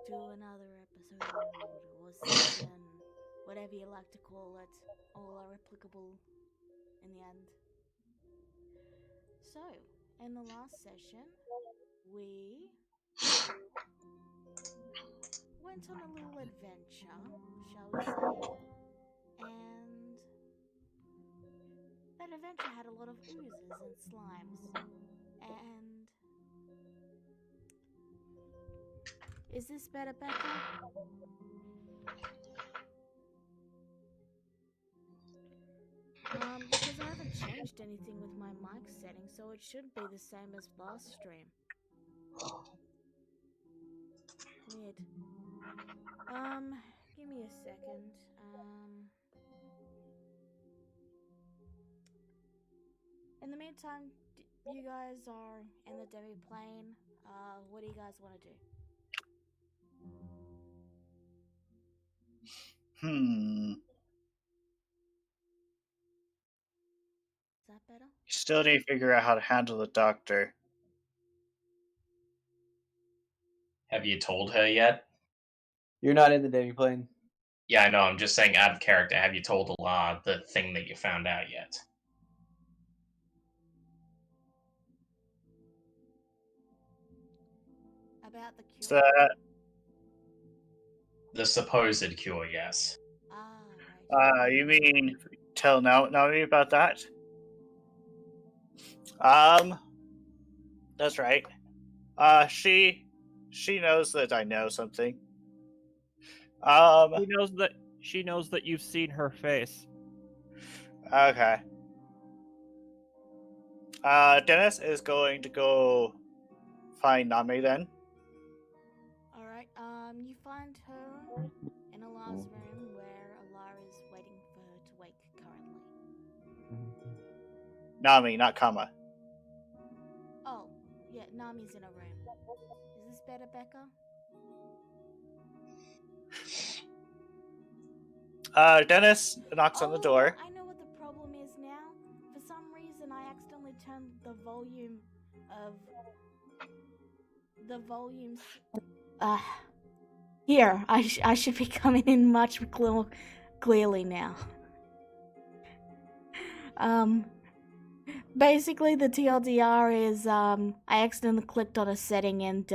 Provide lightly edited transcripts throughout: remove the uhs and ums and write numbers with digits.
to another episode or season, whatever you like to call it. All are applicable in the end. So, in the last session, we went on a little adventure, shall we say, and that adventure had a lot of oozes and slimes, and is this better, Becca? Because I haven't changed anything with my mic setting, so it should be the same as last stream. Weird. Give me a second. In the meantime, you guys are in the demi plane. What do you guys want to do? Is that better? You still need to figure out how to handle the doctor. Have you told her yet? You're not in the demi-plane. Yeah, I know. I'm just saying out of character. Have you told Alar the thing that you found out yet? About the cure? The supposed cure, yes. Right. You mean tell Naomi about that? That's right. She knows that I know something. She knows that you've seen her face. Okay. Dennis is going to go find Nami then. Alright, you find her in Alar's room where Alar is waiting for her to wake currently. Nami, not Kama. Oh, yeah, Nami's in a room. Is this better, Becca? Dennis knocks on the door. I know what the problem is now. For some reason, I accidentally turned the volume of the volumes. Here, I should be coming in much clearly now. Basically, the TLDR is I accidentally clicked on a setting and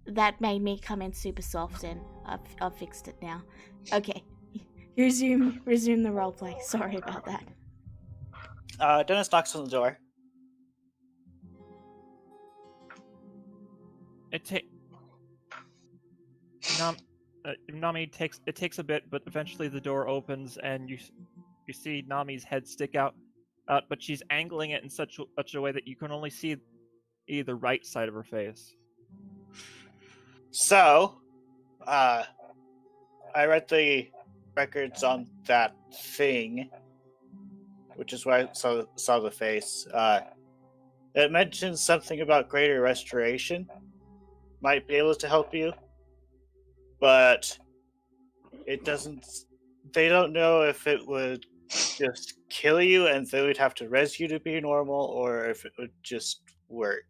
that made me come in super soft, and I've fixed it now. Okay. Resume the roleplay. Sorry about that. Dennis knocks on the door. Nami takes a bit, but eventually the door opens and you see Nami's head stick out, but she's angling it in such a way that you can only see the right side of her face. So, I read the records on that thing, which is why I saw the face. It mentions something about greater restoration. Might be able to help you, but it doesn't. They don't know if it would just kill you and they would have to res you to be normal, or if it would just work.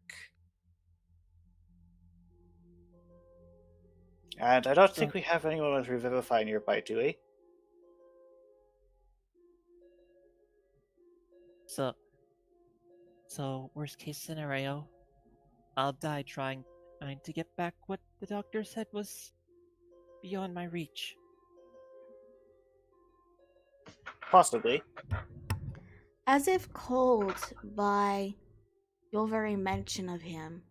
And I don't think we have anyone with Revivify nearby, do we? So worst case scenario, I'll die trying to get back what the doctor said was beyond my reach. Possibly. As if called by your very mention of him,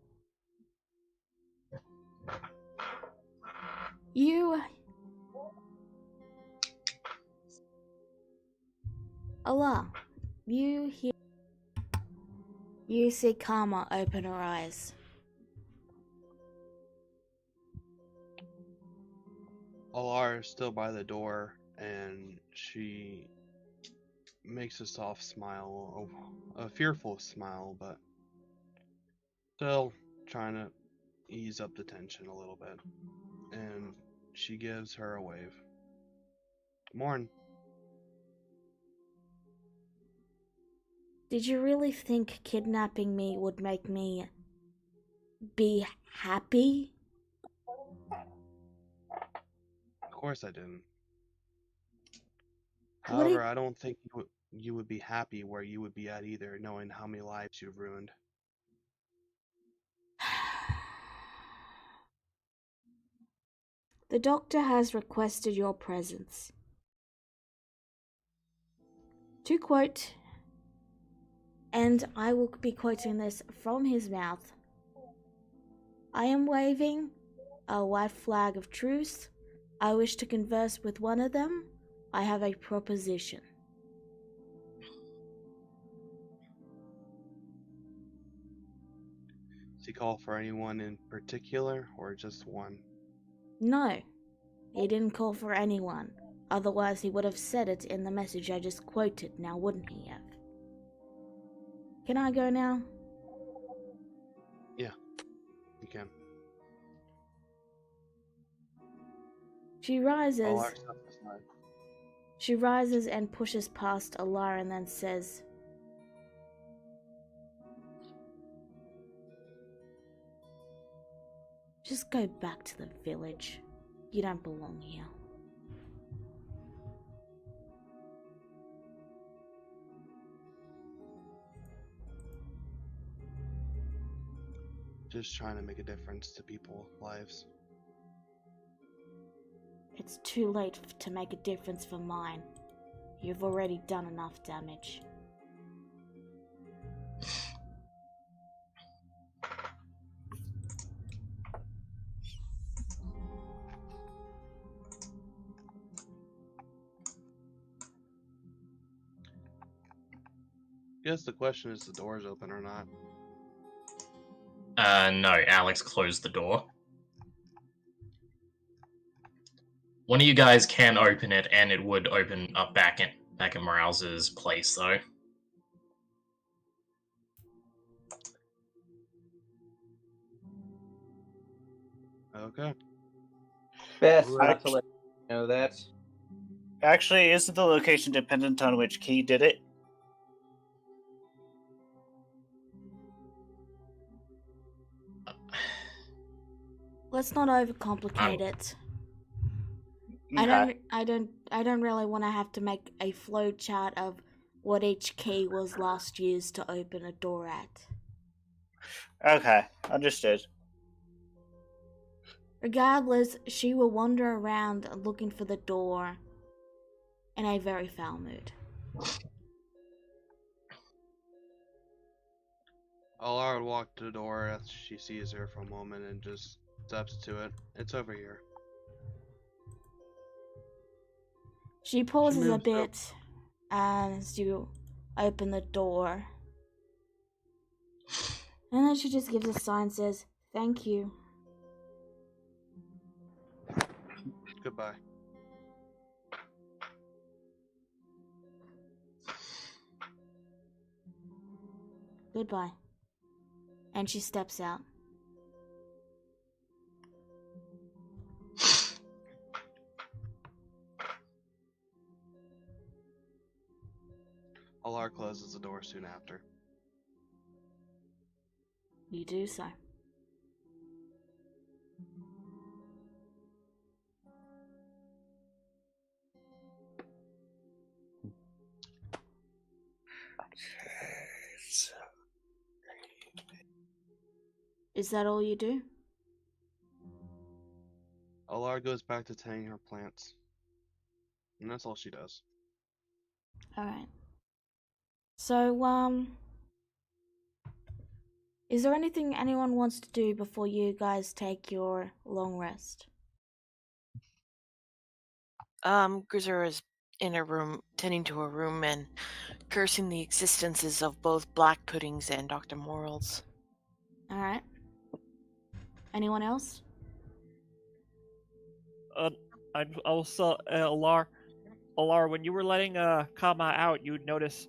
Allah, you see Karma open her eyes. Alar is still by the door, and she makes a soft smile, a fearful smile, but still trying to ease up the tension a little bit. And she gives her a wave. Morn. Did you really think kidnapping me would make me be happy? Of course I didn't. What However, I don't think you would be happy where you would be at either, knowing how many lives you've ruined. The doctor has requested your presence. To quote, and I will be quoting this from his mouth, I am waving a white flag of truce. I wish to converse with one of them. I have a proposition. Does he call for anyone in particular, or just one? No, he didn't call for anyone. Otherwise, he would have said it in the message I just quoted, now wouldn't he have? Can I go now? Yeah, you can. She rises. Alar steps aside. She rises and pushes past Alar and then says, just go back to the village. You don't belong here. Just trying to make a difference to people's lives. It's too late to make a difference for mine. You've already done enough damage. Guess the question is the door's open or not. No, Alex closed the door. One of you guys can open it, and it would open up back in Morales's place, though. Okay. Best Right. not to let you know that. Actually, isn't the location dependent on which key did it? Let's not overcomplicate it. Okay. I don't really want to have to make a flow chart of what each key was last used to open a door at. Okay, understood. Regardless, she will wander around looking for the door in a very foul mood. Alar would walk to the door as she sees her for a moment and just steps to it. It's over here. She pauses a moves bit as you open the door. And then she just gives a sign and says, "Thank you." Goodbye. Goodbye. And she steps out. Alar closes the door soon after. You do so. Is that all you do? Alara goes back to tending her plants. And that's all she does. Alright. So, is there anything anyone wants to do before you guys take your long rest? Grisser is in her room, tending to her room and cursing the existences of both Black Puddings and Dr. Morals. Alright. Anyone else? I also, Alar, when you were letting Kama out, you'd notice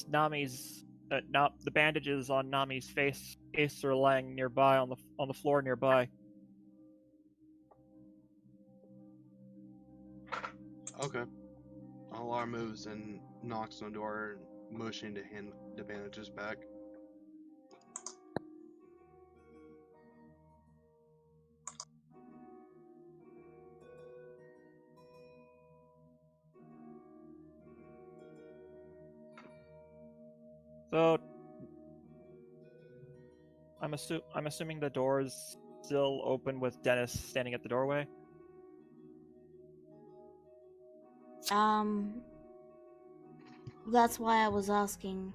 Nami's the bandages on Nami's face are lying nearby on the floor nearby. Okay. Alara moves and knocks on the door, motioning to hand the bandages back. So I'm assuming the door is still open with Dennis standing at the doorway. That's why I was asking.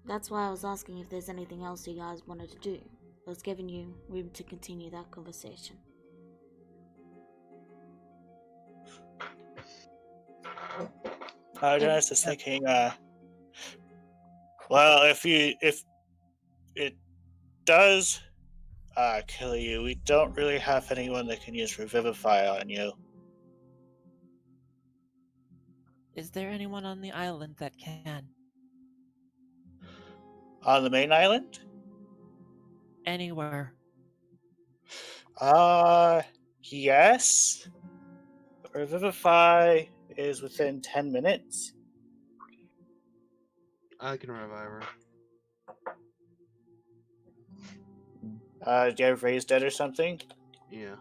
That's why I was asking if there's anything else you guys wanted to do. I was giving you room to continue that conversation. Dennis is thinking, well, if it does kill you, we don't really have anyone that can use Revivify on you. Is there anyone on the island that can? On the main island? Anywhere. Yes. Revivify is within 10 minutes. I can revive Do her. you have raised dead or something? Yeah.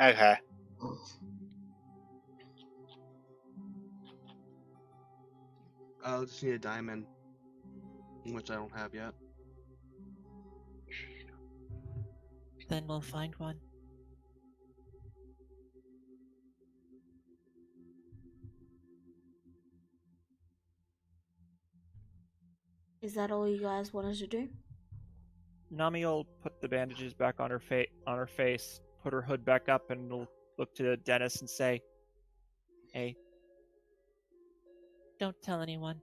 Okay. I'll just need a diamond, which I don't have yet. Then we'll find one. Is that all you guys wanted to do? Nami will put the bandages back on her face, put her hood back up, and will look to Dennis and say, Hey, don't tell anyone.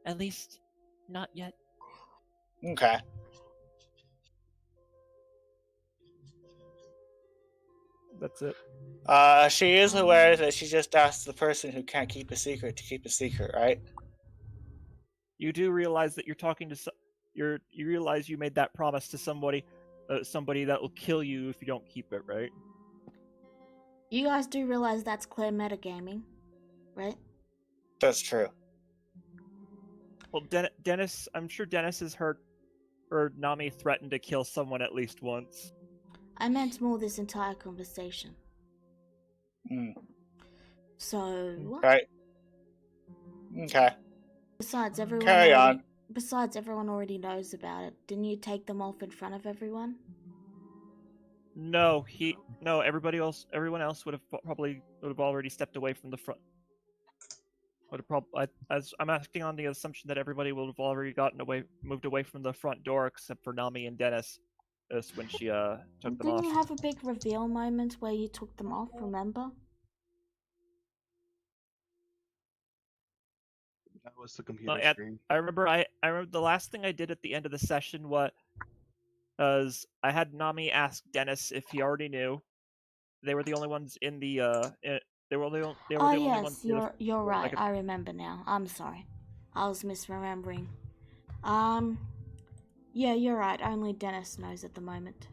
At least, not yet. Okay. that's it. She is aware that she just asked the person who can't keep a secret to keep a secret, right? You do realize that you're talking to you realize you made that promise to somebody that will kill you if you don't keep it, right? You guys do realize that's clear metagaming, right? That's true. Well, Dennis, I'm sure Dennis has heard or Nami threatened to kill someone at least once. I meant more this entire conversation. So, what? Right. Okay. Besides, Carry on. Besides, everyone already knows about it. Didn't you take them off in front of everyone? No, everyone else would have already stepped away from the front. As I'm acting on the assumption that everybody would have already moved away from the front door except for Nami and Dennis. When she took them off. Didn't you have a big reveal moment where you took them off? Remember? That was the computer screen. I remember the last thing I did at the end of the session was I had Nami ask Dennis if he already knew. They were the only ones in the they were the only ones. You're right. I remember now. I'm sorry. I was misremembering. Yeah, you're right. Only Dennis knows at the moment.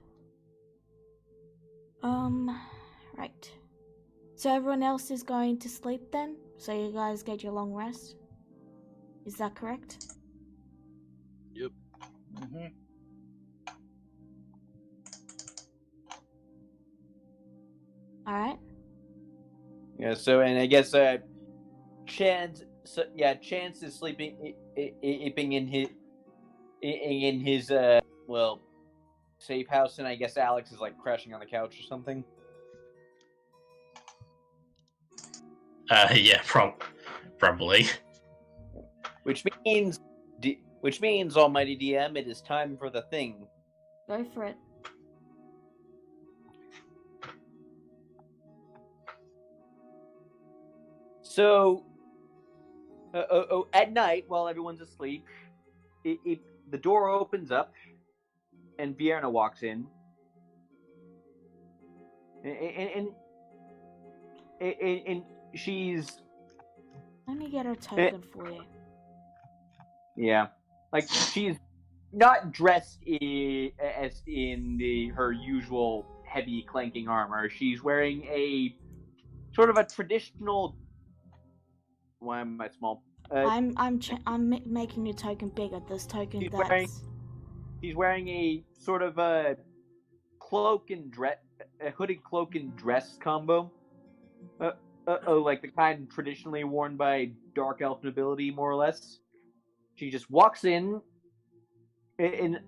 Right. So everyone else is going to sleep then? So you guys get your long rest? Is that correct? Yep. Alright. Yeah, so, and I guess, Chance is sleeping in his well, safe house, and I guess Alex is like crashing on the couch or something. Yeah, probably. Which means, Almighty DM, it is time for the thing. Go for it. So, at night, while everyone's asleep, the door opens up, and Vienna walks in, and she's. Let me get a token for you. Yeah, like she's not dressed as in her usual heavy clanking armor. She's wearing a sort of a traditional. Why am I small? I'm making your token bigger. This token She's wearing a sort of a cloak and dress, a hooded cloak and dress combo. Like the kind traditionally worn by dark elf nobility, more or less. She just walks in and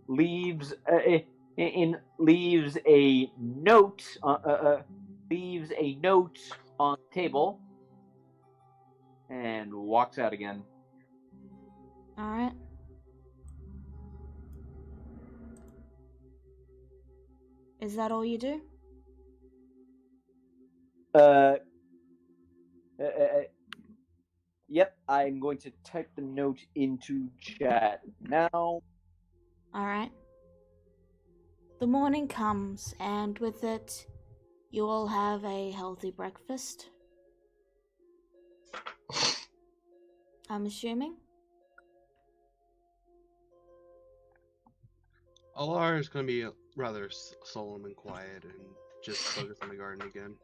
leaves a note. Leaves a note on the table and walks out again. All right. Is that all you do? Yep, I'm going to type the note into chat now. All right. The morning comes, and with it, you all have a healthy breakfast. I'm assuming. Alar is going to be rather solemn and quiet and just focus on the garden again.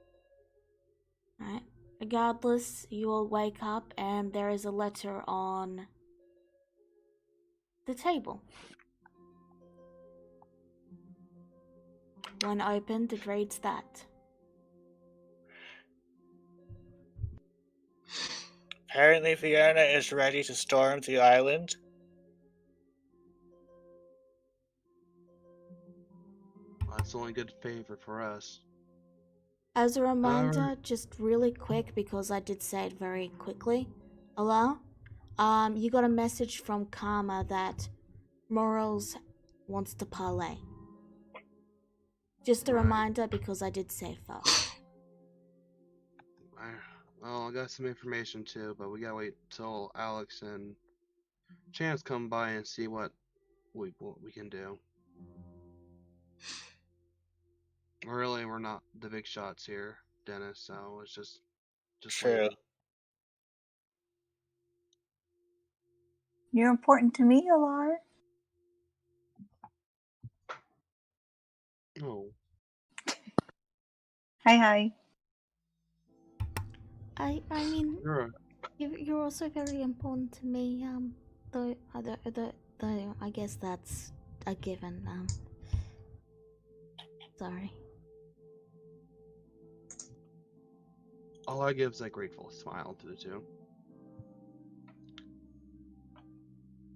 Alright. Regardless, you all wake up and there is a letter on the table. When opened, it reads that. Apparently, Vienna is ready to storm the island. That's only good favor for us. As a reminder, just really quick, because I did say it very quickly, Alar, you got a message from Karma that Morals wants to parlay. Just a reminder, because I did say first. Well, I got some information too, but we gotta wait till Alex and Chance come by and see what we can do. Really, we're not the big shots here, Dennis, so it's just True. waiting. You're important to me, Alar. Oh. Hi. I mean, Sure. you're also very important to me. Though I guess that's a given. Sorry. Alar gives a grateful smile to the two.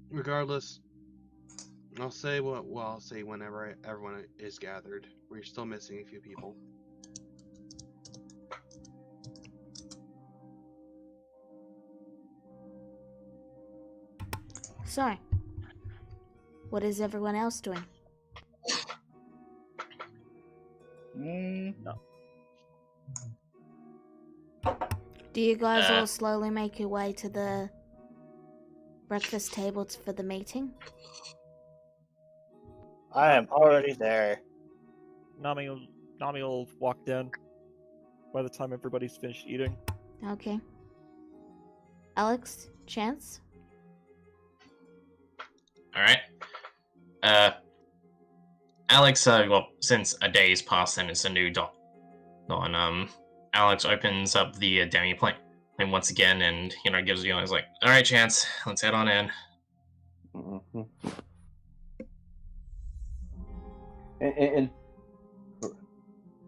Regardless, I'll say I'll say whenever everyone is gathered. We're still missing a few people. So, what is everyone else doing? No. Do you guys all slowly make your way to the breakfast tables for the meeting? I am already there. Nami will walk down by the time everybody's finished eating. Okay. Alex, Chance? Alright. Alex, well, since a day's passed and it's a new dawn, Alex opens up the demi plane once again and, gives you, he's like, alright, Chance, let's head on in. Mm-hmm.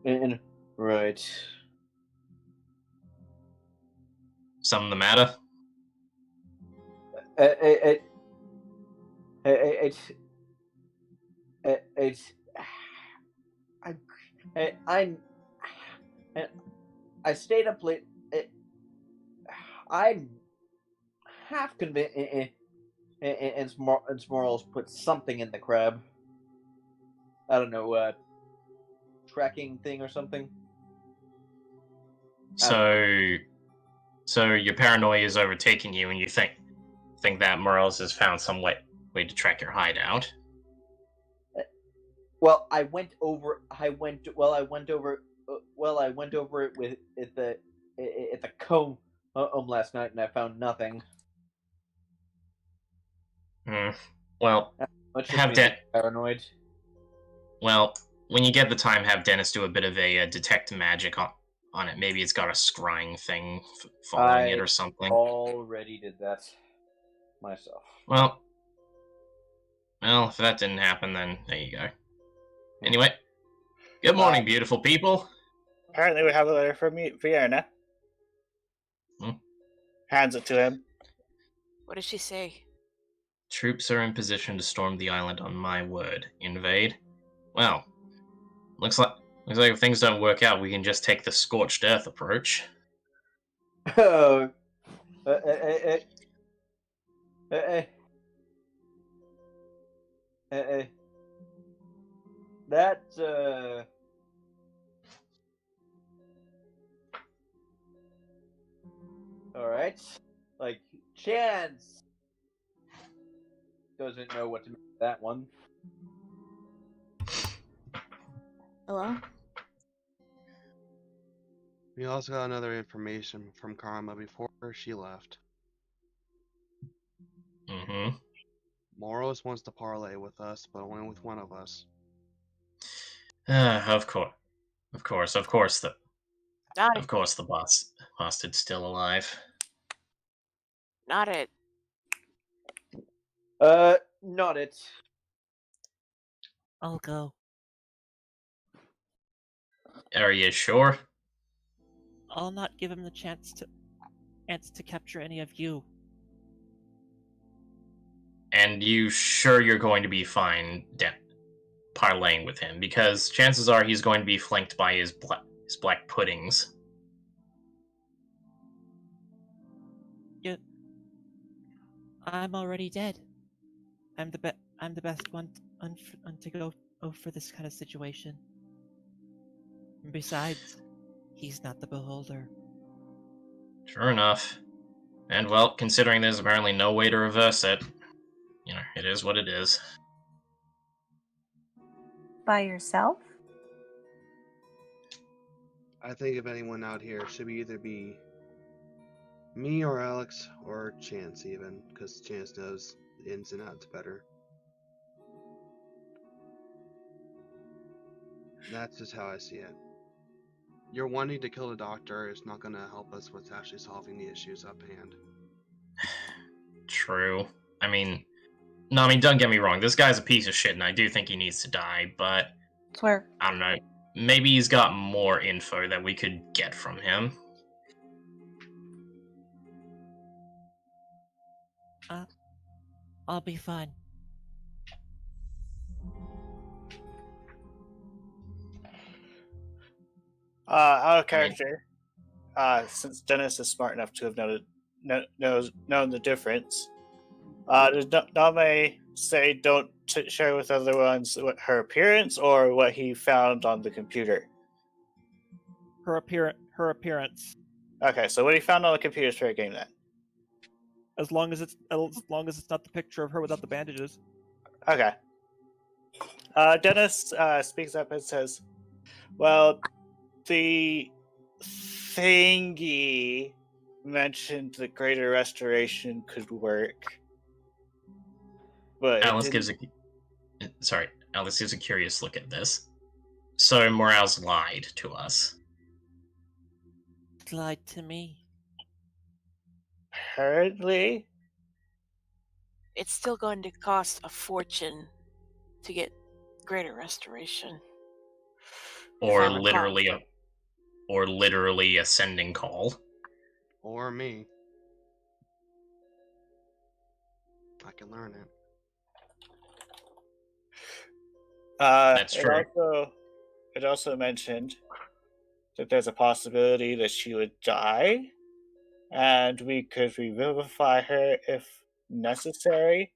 And right. Something the matter? It's I stayed up late. I'm half convinced and Smorls put something in the crab. I don't know, tracking thing or something. So your paranoia is overtaking you, and you think that Morales has found some way to track your hideout. Well, I went over it with at the comb last night, and I found nothing. Well, Much have just paranoid. Well, when you get the time, have Dennis do a bit of a detect magic on it. Maybe it's got a scrying thing following it or something. Already did that myself. Well, if that didn't happen, then there you go. Anyway, good morning, beautiful people. Apparently we have a letter from Vienna. Hands it to him. What does she say? Troops are in position to storm the island on my word. Invade? Well, looks like if things don't work out, we can just take the scorched earth approach. Oh, that all right. Like Chance doesn't know what to make of that one. Hello? We also got another information from Karma before she left. Moros wants to parlay with us, but only with one of us. Of course, the Not bastard's still alive. Not it. Not it. I'll go. Are you sure? I'll not give him the chance to capture any of you. And you sure you're going to be fine parlaying with him? Because chances are he's going to be flanked by his black puddings. Yeah. I'm already dead. I'm the best one to go for this kind of situation. And besides, he's not the beholder. Sure enough. And well, considering there's apparently no way to reverse it, it is what it is. By yourself? I think if anyone out here, it should either be me or Alex or Chance even, because Chance knows the ins and outs better. That's just how I see it. Your wanting to kill the doctor is not going to help us with actually solving the issues up hand. True. I mean, don't get me wrong. This guy's a piece of shit, and I do think he needs to die, but Swear. I don't know. Maybe he's got more info that we could get from him. I'll be fine. Out of character, since Dennis is smart enough to have known the difference, does Name say don't share with other ones her appearance or what he found on the computer? Her appearance. Okay, so what he found on the computer is fair game then. As long as it's not the picture of her without the bandages. Okay. Dennis speaks up and says, "Well, the thingy mentioned the greater restoration could work, but Alice gives a curious look at this. So Morales lied to us. Lied to me. Apparently, It's still going to cost a fortune to get greater restoration. Or literally a sending call. Or me. I can learn it. That's true. It also mentioned that there's a possibility that she would die, and we could revivify her if necessary.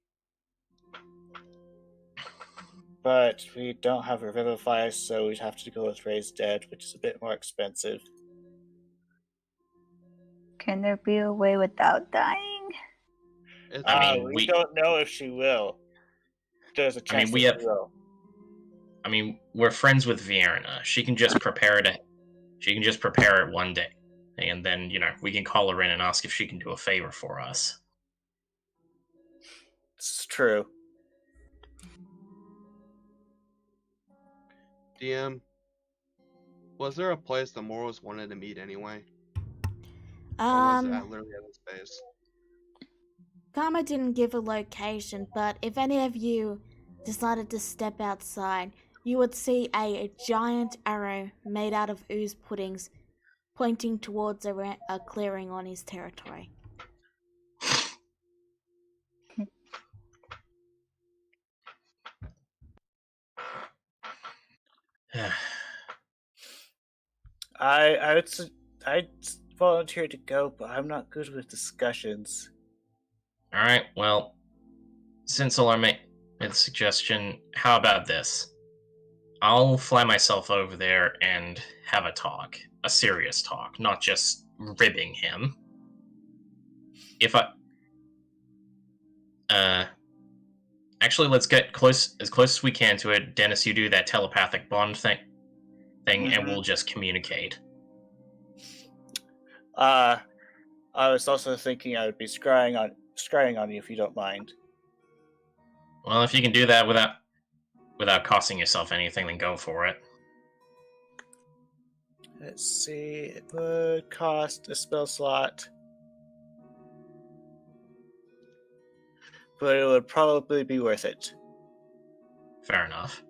But we don't have revivify, so we'd have to go with Raise Dead, which is a bit more expensive. Can there be a way without dying? We don't know if she will. There's a chance she will. I mean, we're friends with Vienna. She can just prepare it. She can just prepare it one day, and then we can call her in and ask if she can do a favor for us. It's true. DM, was there a place the Morals wanted to meet anyway? Or was it literally at this base? Karma didn't give a location, but if any of you decided to step outside, you would see a giant arrow made out of ooze puddings pointing towards a clearing on his territory. I'd volunteer to go, but I'm not good with discussions. All right, well, since Alar made the suggestion, how about this? I'll fly myself over there and have a talk. A serious talk, not just ribbing him. Actually, let's get as close as we can to it. Dennis, you do that telepathic bond thing, and we'll just communicate. I was also thinking I would be scrying on you if you don't mind. Well, if you can do that without costing yourself anything, then go for it. Let's see, it would cost a spell slot, but it would probably be worth it. Fair enough.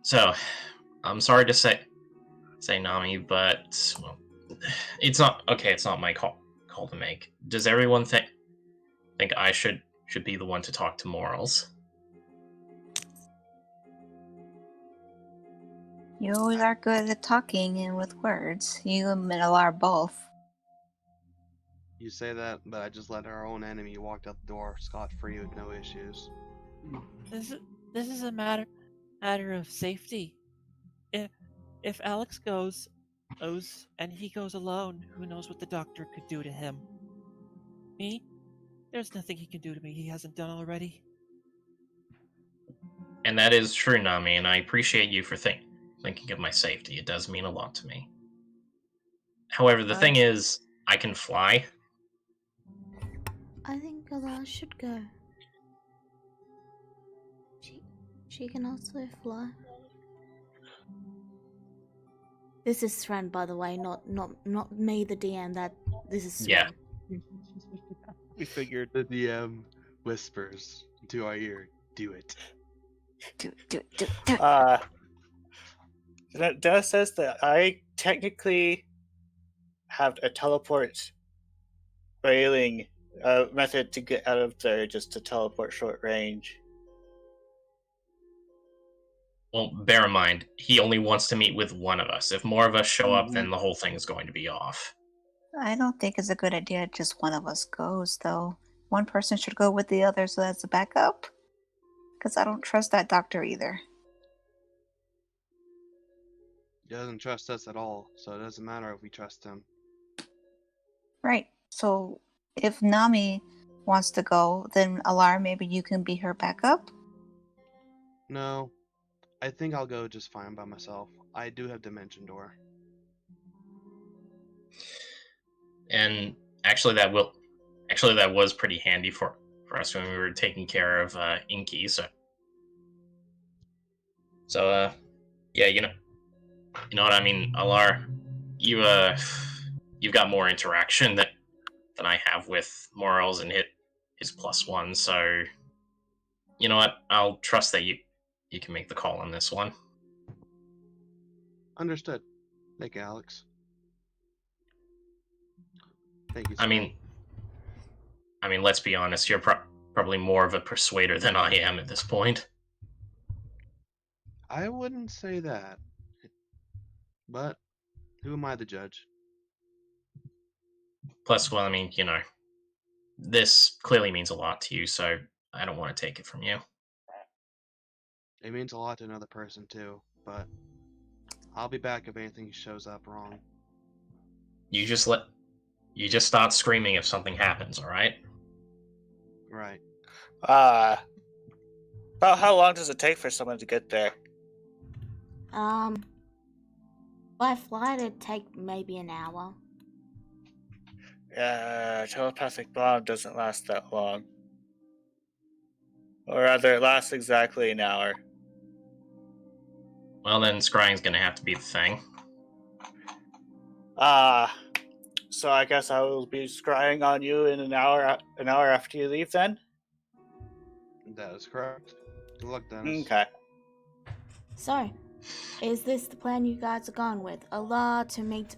So, I'm sorry to say Nami, but it's not my call to make. Does everyone think I should be the one to talk to Morals? You always are good at talking and with words. You and Alar both. You say that, but I just let our own enemy walk out the door scot-free with no issues. This is a matter of safety. If Alex goes and he goes alone, who knows what the doctor could do to him? Me? There's nothing he can do to me he hasn't done already. And that is true, Nami, and I appreciate you for thinking of my safety. It does mean a lot to me. However, the thing is, I can fly. I think Alar should go. She can also fly. This is Sren, by the way, not me, the DM. This is Sren. Yeah. We figured. The DM whispers to our ear, "Do it." Do it. Dennis says that I technically have a teleport railing method to get out of there, just to teleport short range. Well, bear in mind, he only wants to meet with one of us. If more of us show up, then the whole thing is going to be off. I don't think it's a good idea just one of us goes, though. One person should go with the other so that's a backup. Because I don't trust that doctor either. He doesn't trust us at all, so it doesn't matter if we trust him. Right. So if Nami wants to go, then Alar, maybe you can be her backup? No. I think I'll go just fine by myself. I do have Dimension Door. And actually that was pretty handy for us when we were taking care of Inky, so yeah, you know what I mean, Alar, you've got more interaction than I have with Morals and his +1, so you know what, I'll trust that you can make the call on this one. Understood. Thank you, Alex. Thank you. I mean, let's be honest. You're probably more of a persuader than I am at this point. I wouldn't say that. But who am I to judge? Plus, well, I mean, this clearly means a lot to you, so I don't want to take it from you. It means a lot to another person too, but I'll be back if anything shows up wrong. You just start screaming if something happens, alright? Right. About how long does it take for someone to get there? By flight it'd take maybe an hour. Telepathic bomb doesn't last that long. Or rather, it lasts exactly an hour. Well, then scrying's gonna have to be the thing. So I guess I will be scrying on you in an hour after you leave then? That is correct. Good luck, Dennis. Okay. So, is this the plan you guys are going with? Allah to meet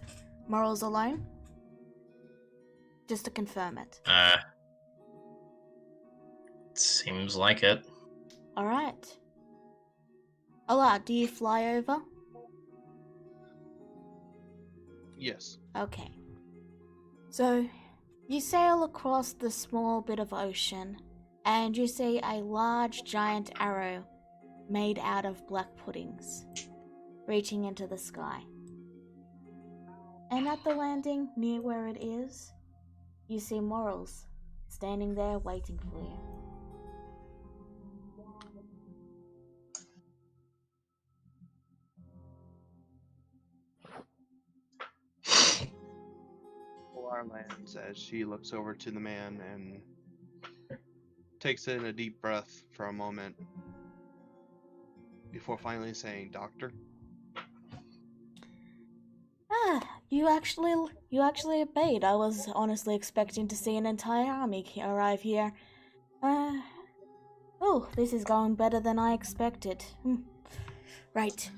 Morals alone? Just to confirm it. Seems like it. Alright. Allah, do you fly over? Yes. Okay. So, you sail across the small bit of ocean, and you see a large giant arrow made out of black puddings, reaching into the sky. And at the landing, near where it is, you see Morals standing there waiting for you. Alar lands as she looks over to the man and takes in a deep breath for a moment before finally saying, "Doctor?" You actually obeyed. I was honestly expecting to see an entire army arrive here. Oh, this is going better than I expected. Right.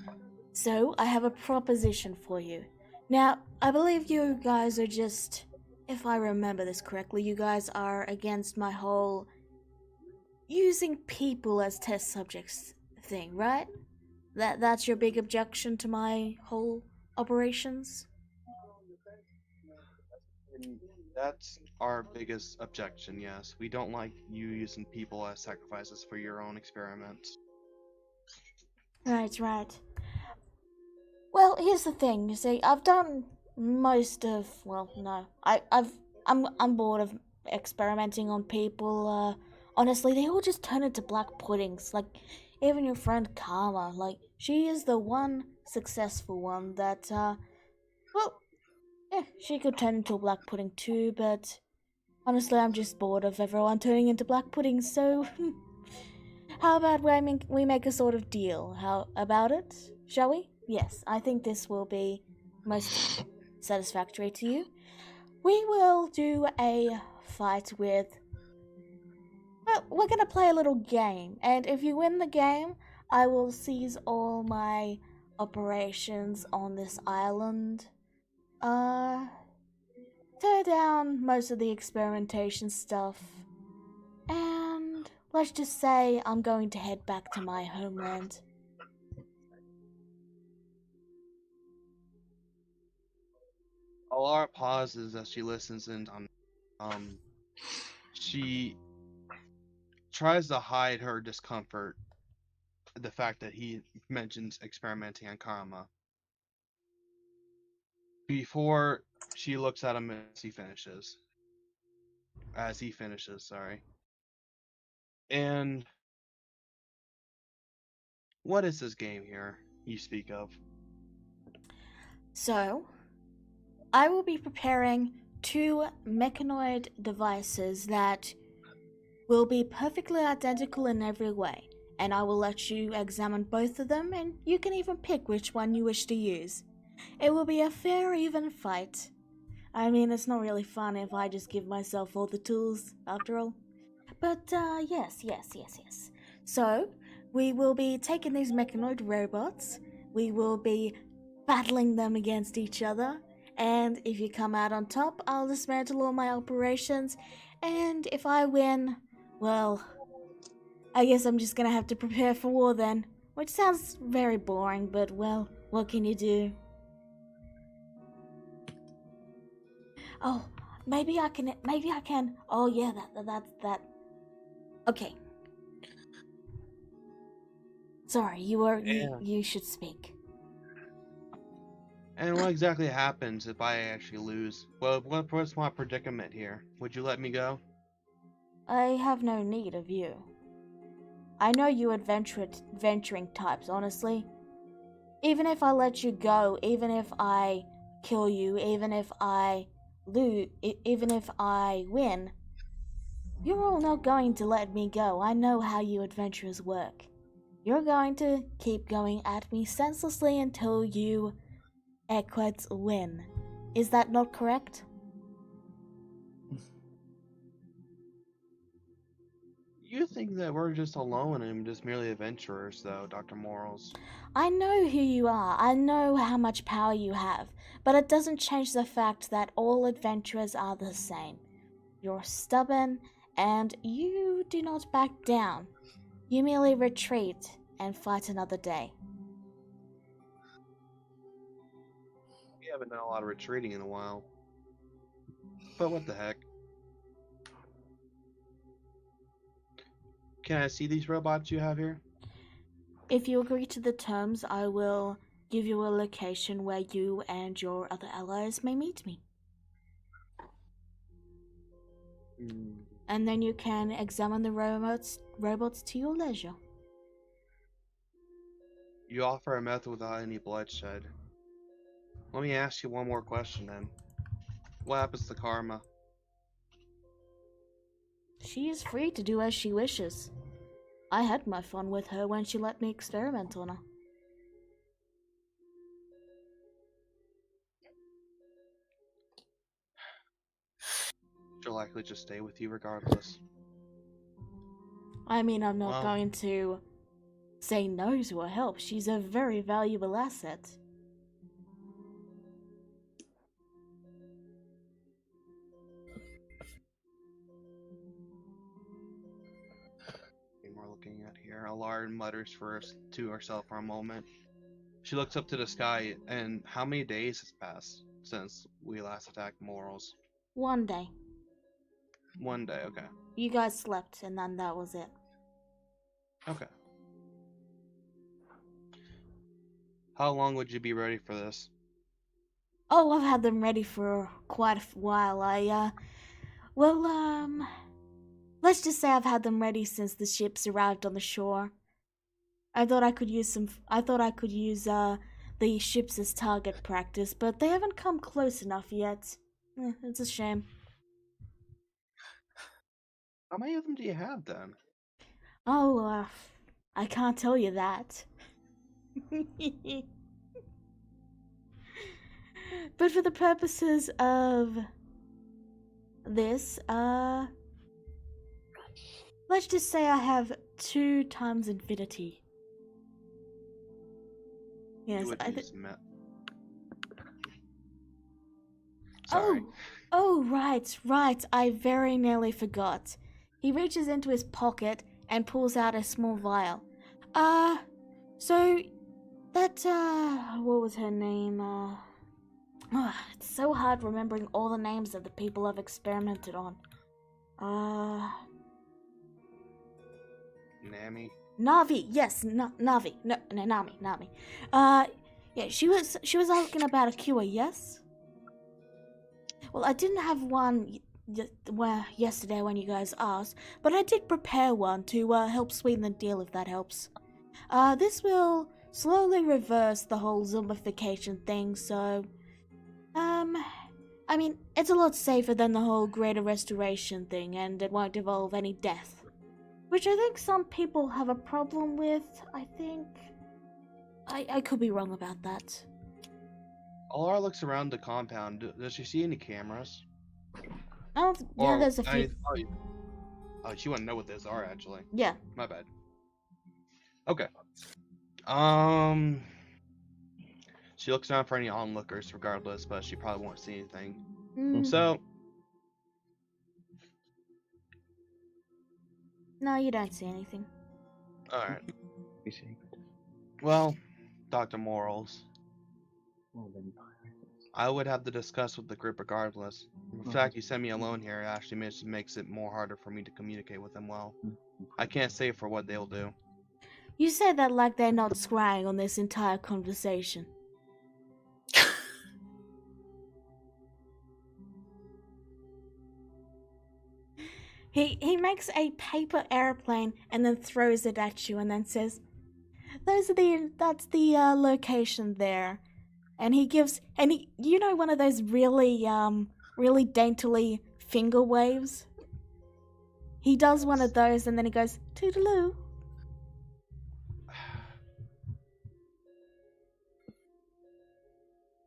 So, I have a proposition for you. Now, I believe you guys are just, if I remember this correctly, you guys are against my whole using people as test subjects thing, right? That's your big objection to my whole operations? That's our biggest objection, yes. We don't like you using people as sacrifices for your own experiments. Right. Well, here's the thing, you see, I've done most of, well, no, I'm bored of experimenting on people. Honestly, they all just turn into black puddings. Like, even your friend Karma, like, she is the one successful one that, well, yeah, she could turn into a black pudding too, but honestly, I'm just bored of everyone turning into black puddings, so how about we make a sort of deal? How about it? Shall we? Yes, I think this will be most satisfactory to you. We will do a fight with... Well, we're gonna play a little game, and if you win the game, I will seize all my operations on this island. Tear down most of the experimentation stuff, and let's just say I'm going to head back to my homeland. Alara pauses as she listens and she tries to hide her discomfort, the fact that he mentions experimenting on Karma, before she looks at him as he finishes. And what is this game here you speak of? So, I will be preparing 2 mechanoid devices that will be perfectly identical in every way, and I will let you examine both of them, and you can even pick which one you wish to use. It will be a fair, even fight. I mean, it's not really fun if I just give myself all the tools, after all. But, yes. So, we will be taking these mechanoid robots, we will be battling them against each other, and if you come out on top, I'll dismantle all my operations, and if I win, Well, I guess I'm just gonna have to prepare for war then. Which sounds very boring, but well, what can you do? Oh, maybe I can. Oh yeah, that. Okay. Sorry, you should speak. And what exactly happens if I actually lose? Well, what's my predicament here? Would you let me go? I have no need of you. I know you adventuring types, honestly. Even if I let you go, even if I kill you, even if I lose, even if I win, you're all not going to let me go. I know how you adventurers work. You're going to keep going at me senselessly until you Equids win. Is that not correct? You think that we're just alone and just merely adventurers, though, Dr. Morals? I know who you are. I know how much power you have. But it doesn't change the fact that all adventurers are the same. You're stubborn, and you do not back down. You merely retreat and fight another day. We haven't done a lot of retreating in a while. But what the heck? Can I see these robots you have here? If you agree to the terms, I will give you a location where you and your other allies may meet me. And then you can examine the robots to your leisure. You offer a method without any bloodshed. Let me ask you one more question then. What happens to Karma? She is free to do as she wishes. I had my fun with her when she let me experiment on her. She'll likely just stay with you regardless. I mean, I'm not Wow. going to say no to her help. She's a very valuable asset. We're looking at here. Alar mutters to herself for a moment. She looks up to the sky, and how many days has passed since we last attacked Morals? 1 day. 1 day, okay. You guys slept, and then that was it. Okay. How long would you be ready for this? Oh, I've had them ready for quite a while. Let's just say I've had them ready since the ships arrived on the shore. I thought I could use the ships as target practice, but they haven't come close enough yet. It's a shame. How many of them do you have then? Oh, I can't tell you that. But for the purposes of this, let's just say I have 2 times infinity. Yes, Sorry. Oh, right. I very nearly forgot. He reaches into his pocket and pulls out a small vial. So that, what was her name? It's so hard remembering all the names of the people I've experimented on. Nami. Navi, yes, Navi. No, Nami. Yeah, she was asking about a cure, yes? Well, I didn't have one yesterday when you guys asked, but I did prepare one to help sweeten the deal, if that helps. This will slowly reverse the whole zombification thing, so... I mean, it's a lot safer than the whole greater restoration thing, and it won't involve any death. Which I think some people have a problem with, I think. I could be wrong about that. Alara looks around the compound. Does she see any cameras? Yeah, there's a few. Oh, she wouldn't know what those are, actually. Yeah. My bad. Okay. She looks around for any onlookers regardless, but she probably won't see anything. So, No, you don't see anything. Alright. Well, Dr. Morals, I would have to discuss with the group regardless. The fact you sent me alone here actually makes it more harder for me to communicate with them well. I can't say for what they'll do. You say that like they're not scrying on this entire conversation. He makes a paper airplane and then throws it at you and then says, that's the location there. And he gives, you know, one of those really daintily finger waves? He does one of those and then he goes, toodaloo.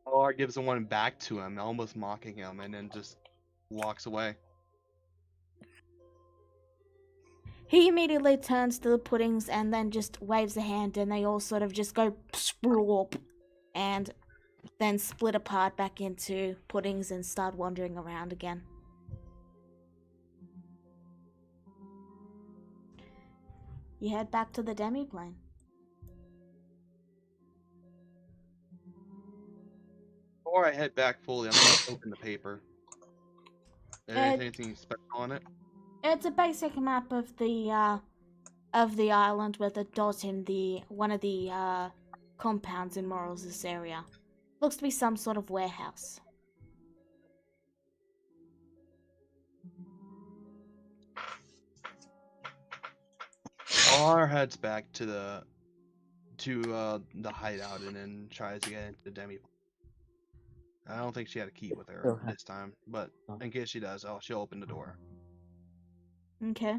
Or gives the one back to him, almost mocking him, and then just walks away. He immediately turns to the puddings and then just waves a hand and they all sort of just go splorp and then split apart back into puddings and start wandering around again. You head back to the demiplane. Before I head back fully, I'm gonna open the paper. Anything special on it? It's a basic map of the island with a dot in one of the compounds in Morals' area. Looks to be some sort of warehouse. R heads back to the hideout and then tries to get into the demi. I don't think she had a key with her this time, but in case she does, she'll open the door. Okay.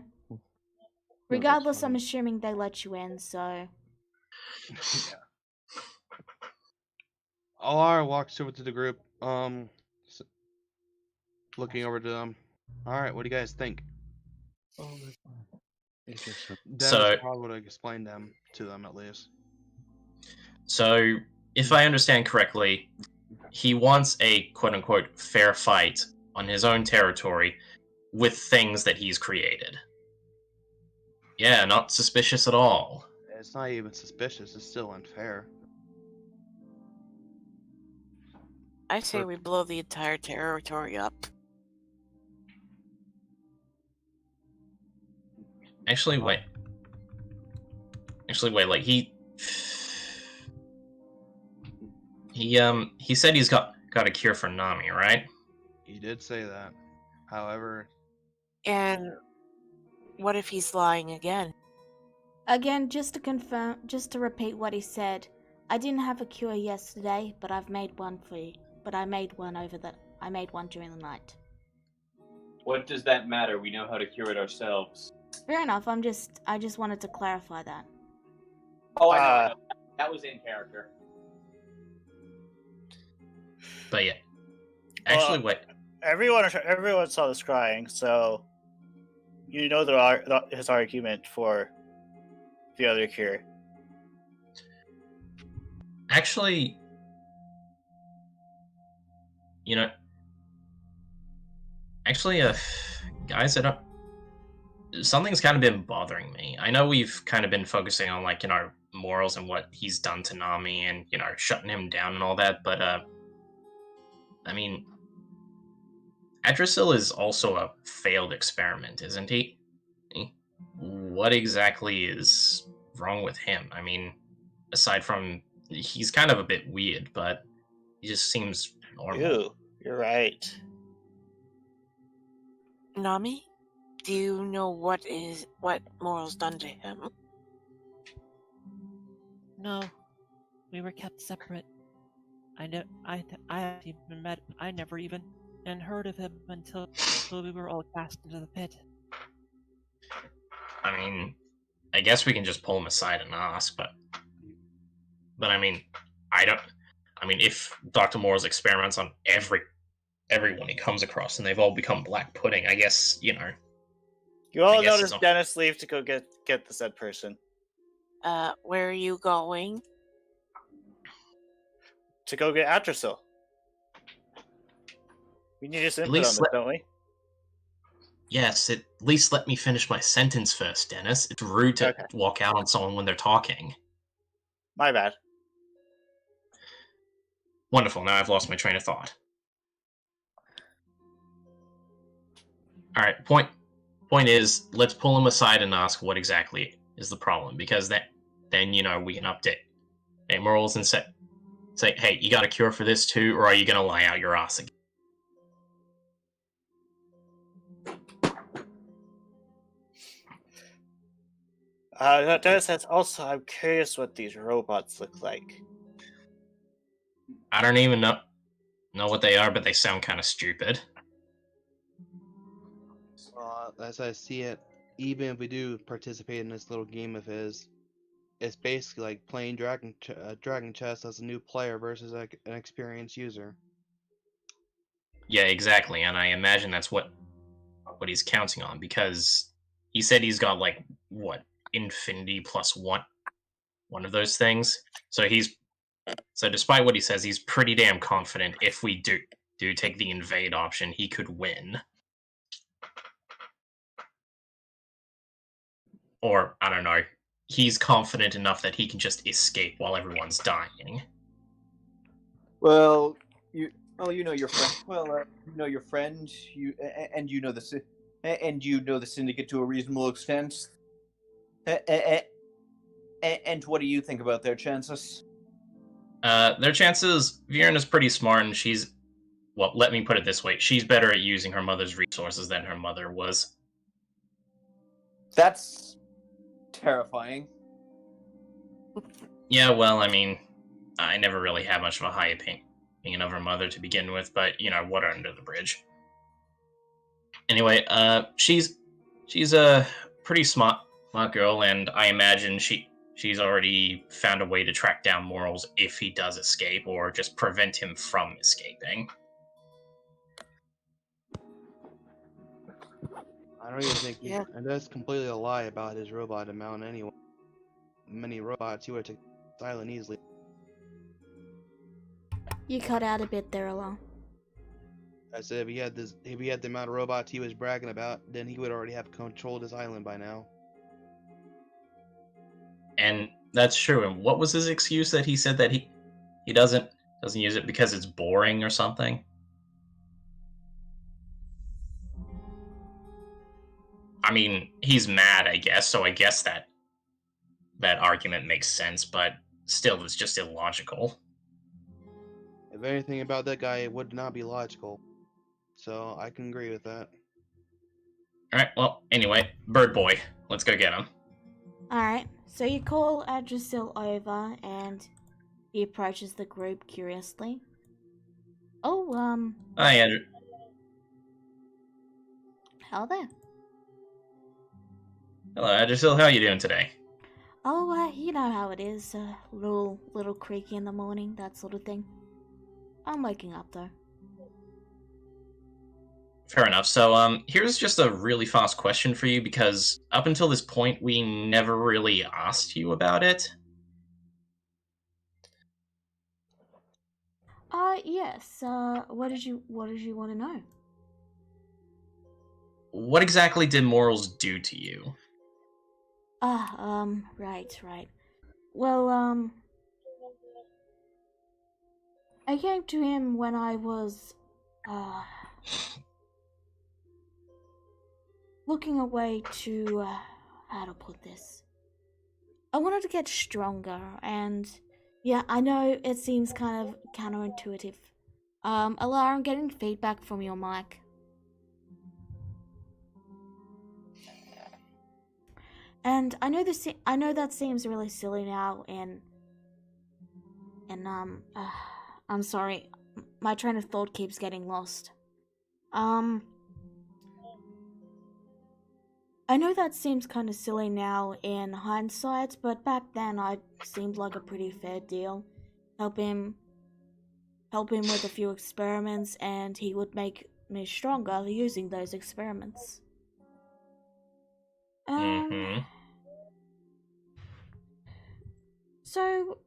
Regardless, I'm assuming they let you in, so... Yeah. LR walks over to the group, looking over to them. Alright, what do you guys think? So, probably would have explained them to them at least. So, if I understand correctly, he wants a quote-unquote fair fight on his own territory with things that he's created. Yeah, not suspicious at all. It's not even suspicious, it's still unfair. I say we blow the entire territory up. Actually, wait, like, he said he's got a cure for Nami, right? He did say that. However... And what if he's lying again? Again, just to repeat what he said, I didn't have a cure yesterday, but I've made one for you. But I made one during the night. What does that matter? We know how to cure it ourselves. Fair enough, I just wanted to clarify that. Oh, I know. That was in character. But yeah. Actually, wait. Everyone saw this crying, so you know his argument for the other cure. Actually, guys, something's kind of been bothering me. I know we've kind of been focusing on, like, Morals and what he's done to Nami and, shutting him down and all that, but, I mean, Adrasil is also a failed experiment, isn't he? What exactly is wrong with him? I mean, aside from, he's kind of a bit weird, but he just seems normal. You're right. Nami? Do you know what Moral's done to him? No, we were kept separate. I never even heard of him until we were all cast into the pit. I mean, I guess we can just pull him aside and ask, but I mean, if Dr. Morals experiments on everyone he comes across and they've all become black pudding, I guess, You all noticed Dennis leave to go get the said person. Where are you going? To go get Atrasil. We need his input on this, don't we? Yes, at least let me finish my sentence first, Dennis. It's rude to Okay. walk out on someone when they're talking. My bad. Wonderful, now I've lost my train of thought. Alright, point is, let's pull him aside and ask what exactly is the problem, because then we can update morals and say, hey, you got a cure for this too, or are you gonna lie out your ass again? Dennis says, also, I'm curious what these robots look like. I don't even know what they are, but they sound kind of stupid. As I see it, even if we do participate in this little game of his, it's basically like playing Dragon Chess as a new player versus an experienced user. Yeah, exactly, and I imagine that's what he's counting on, because he said he's got, like, what, infinity plus one of those things? So despite what he says, he's pretty damn confident if we do take the invade option, he could win. Or, I don't know, he's confident enough that he can just escape while everyone's dying. Well, you know your friend. Well, you know your friend. And you know the syndicate to a reasonable extent. And what do you think about their chances? Their chances, Vierna's pretty smart, and well, let me put it this way, she's better at using her mother's resources than her mother was. That's terrifying. Yeah, well, I mean, I never really had much of a high opinion of her mother to begin with, but, water under the bridge. Anyway, she's a pretty smart girl, and I imagine she's already found a way to track down Morals if he does escape, or just prevent him from escaping. I don't even think and that's completely a lie about his robot amount anyway. Many robots he would take silent easily. You cut out a bit there, Alar. I said if he had the amount of robots he was bragging about, then he would already have controlled his island by now. And that's true. And what was his excuse that he said that he doesn't use it because it's boring or something? I mean, he's mad, I guess, so I guess that argument makes sense, but still, it's just illogical. If anything about that guy, it would not be logical. So I can agree with that. Alright, well, anyway, Bird Boy, let's go get him. Alright, so you call Adrasil over, and he approaches the group curiously. Oh, Hi, Andrew. Hello there. Hello, Addersil. How are you doing today? Oh, you know how it is. Little creaky in the morning, that sort of thing. I'm waking up, though. Fair enough. So, here's just a really fast question for you, because up until this point, we never really asked you about it. Yes. What did you want to know? What exactly did Morals do to you? Right. Well, I came to him when I was, looking away to, how to put this? I wanted to get stronger, and yeah, I know it seems kind of counterintuitive. Alara, I'm getting feedback from your mic. And I know that seems really silly now, and I'm sorry, my train of thought keeps getting lost. I know that seems kind of silly now in hindsight, but back then I seemed like a pretty fair deal. Help him with a few experiments, and he would make me stronger using those experiments. So,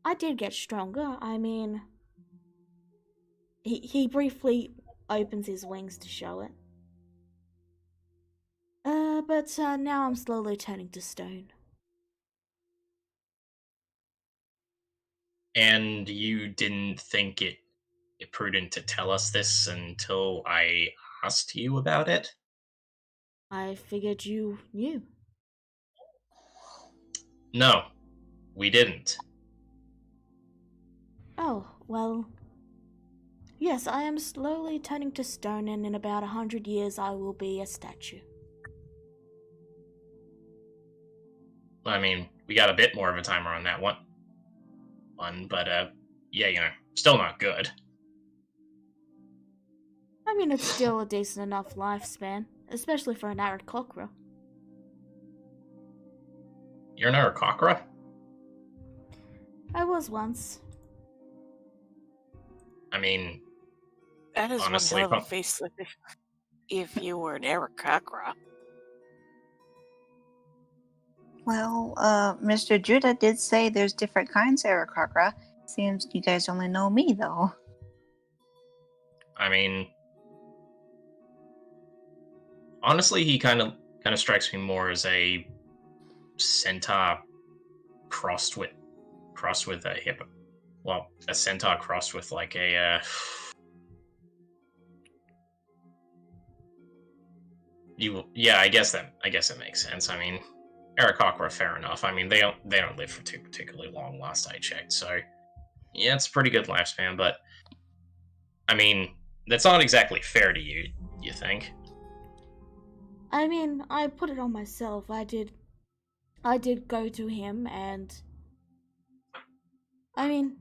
I did get stronger. I mean, he briefly opens his wings to show it. but now I'm slowly turning to stone. And you didn't think it prudent to tell us this until I asked you about it? I figured you knew. No, we didn't. Oh, well. Yes, I am slowly turning to stone, and in about 100 years I will be a statue. I mean, we got a bit more of a timer on that one, but yeah, still not good. I mean, it's still a decent enough lifespan, especially for an Aarakocra. You're an Aarakocra? I was once. I mean, That is honestly, one hell of a facelift if you were an Aarakocra. Well, Mr. Judah did say there's different kinds of Aarakocra. Seems you guys only know me, though. I mean, honestly, he kind of strikes me more as a centaur crossed with a hippo. Well, a centaur crossed with like a yeah, I guess that makes sense. I mean, Aarakocra, fair enough. I mean, they don't live for too particularly long. Last I checked, so yeah, it's a pretty good lifespan. But I mean, that's not exactly fair to you. You think? I mean, I put it on myself. I did go to him, and I mean,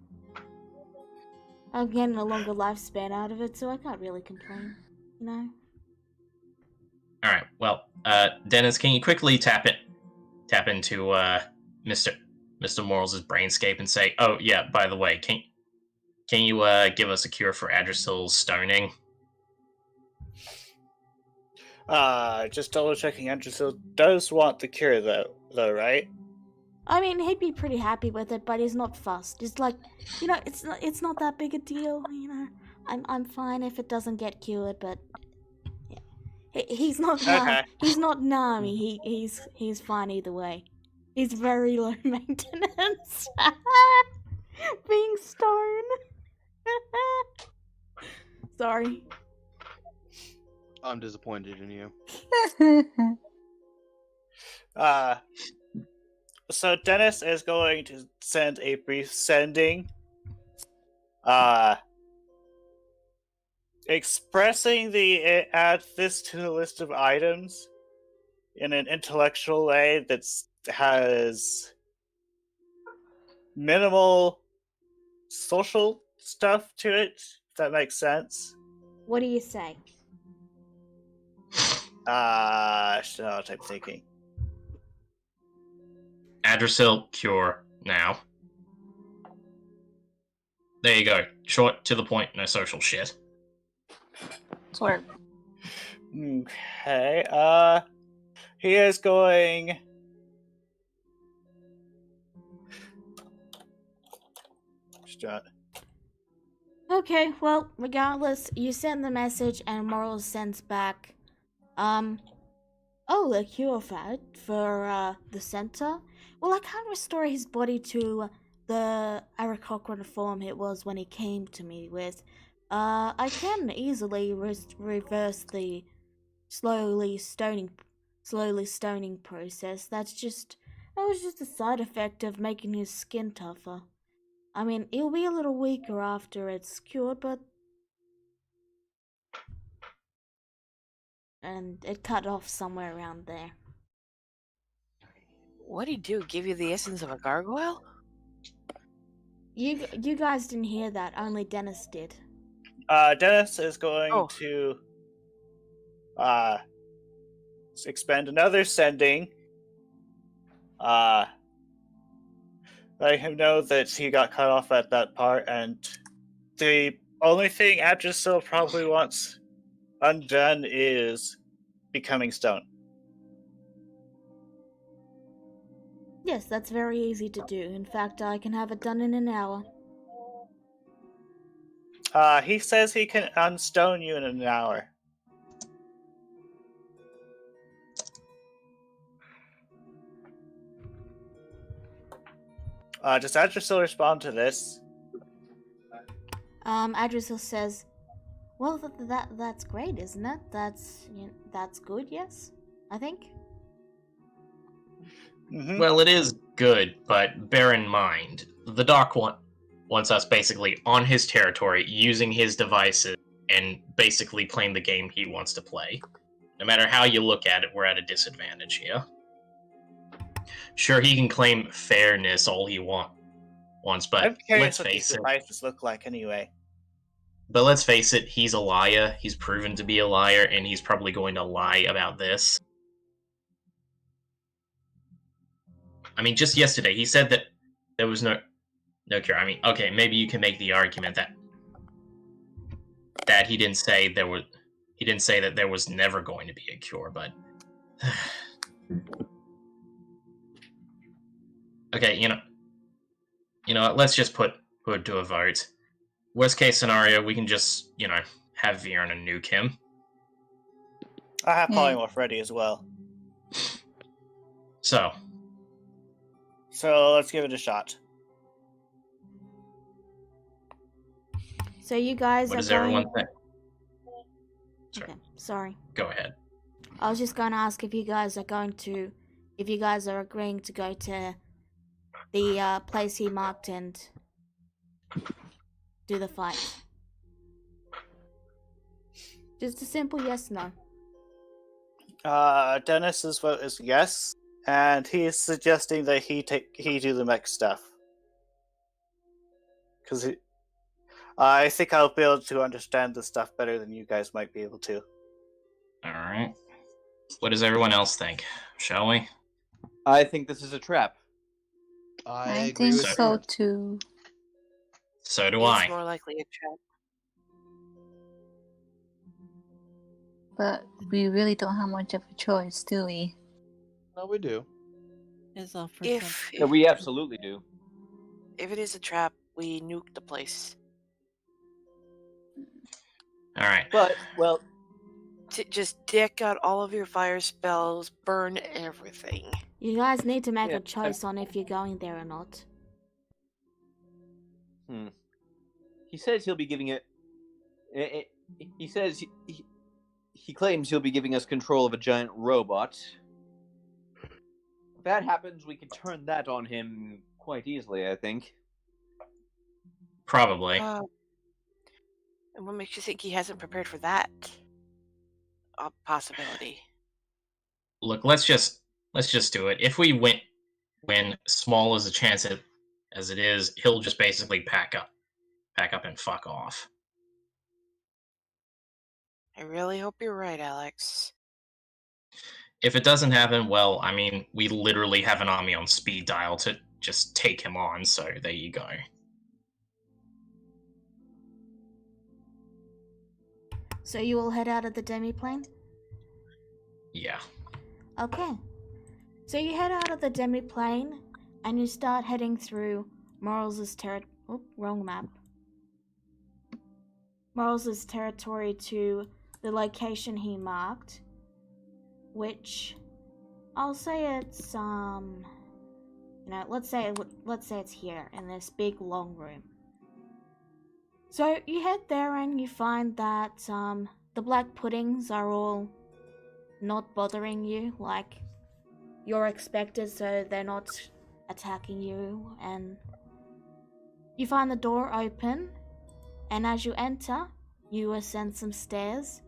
I'm getting a longer lifespan out of it, so I can't really complain, you know? All right. Well, Dennis, can you quickly tap into Mr. Morals' brainscape and say, "Oh yeah, by the way, can you give us a cure for Adrisil's stoning?" Just double checking. Andrew does want the cure, though, right? I mean, he'd be pretty happy with it, but he's not fussed. It's like, it's not that big a deal, you know. I'm fine if it doesn't get cured, but yeah. He's not Okay. he's not Nami. He's fine either way. He's very low maintenance. Being stone. Sorry. I'm disappointed in you. So Dennis is going to send a brief sending, expressing add this to the list of items in an intellectual way that has minimal social stuff to it, if that makes sense. What do you say? Type thinking. Adrisil cure now. There you go. Short, to the point, no social shit. Sort. Okay, he is going... Okay, well, regardless, you send the message and Morals sends back, oh, a cure for the center? Well, I can't restore his body to the Aarakocra form it was when he came to me with. I can easily reverse the slowly stoning process. That was just a side effect of making his skin tougher. I mean, he'll be a little weaker after it's cured, but... And it cut off somewhere around there. What'd he do? Give you the essence of a gargoyle? You guys didn't hear that, only Dennis did. Dennis is going to expend another sending. Let him know that he got cut off at that part, and the only thing Adrisil probably wants undone is becoming stone. Yes, that's very easy to do. In fact, I can have it done in an hour. He says he can unstone you in an hour. Does Adrisil respond to this? Adrisil says, "Well, that's great, isn't it? That's good. Yes, I think." Mm-hmm. Well, it is good, but bear in mind, the Doc wants us basically on his territory, using his devices, and basically playing the game he wants to play. No matter how you look at it, we're at a disadvantage here. Sure, he can claim fairness all he wants, but I'm curious let's what these face it. devices look like anyway. But let's face it, he's a liar. He's proven to be a liar, and he's probably going to lie about this. I mean, just yesterday, he said that there was no cure. I mean, okay, maybe you can make the argument that he didn't say that there was never going to be a cure, but okay, you know what, let's just put it to a vote. Worst case scenario, we can just, have Viren and nuke him. I have polymorph ready as well. So let's give it a shot. So you guys what are does going. everyone think? Okay, sorry. Go ahead. I was just going to ask if you guys are agreeing to go to the place he marked and do the fight. Just a simple yes, no. Dennis's vote is yes, and he is suggesting that he do the mech stuff. Because I think I'll be able to understand the stuff better than you guys might be able to. Alright. What does everyone else think? Shall we? I think this is a trap. I agree think with so Viren. too. So do It's I. more likely a trap. But we really don't have much of a choice, do we? No, we do. Is all for If Yeah, we absolutely do. if it is a trap, we nuke the place. Alright. But, well, Just deck out all of your fire spells, burn everything. You guys need to make Yeah, a choice on if you're going there or not. he says he'll be giving it. He says he claims he'll be giving us control of a giant robot. If that happens, we can turn that on him quite easily, I think. Probably. And what makes you think he hasn't prepared for that possibility? Look, let's just do it. If we win small as a chance as it is, he'll just basically pack up and fuck off. I really hope you're right, Alex. If it doesn't happen, well, I mean, we literally have an army on speed dial to just take him on, so there you go. So you will head out of the demiplane? Yeah. Okay. So you head out of the demiplane and you start heading through Morals' territory. Oh, wrong map. Morals' territory to the location he marked, which I'll say it's let's say it's here in this big long room. So you head there and you find that the black puddings are all not bothering you like you're expected, so they're not attacking you, and you find the door open, and as you enter, you ascend some stairs,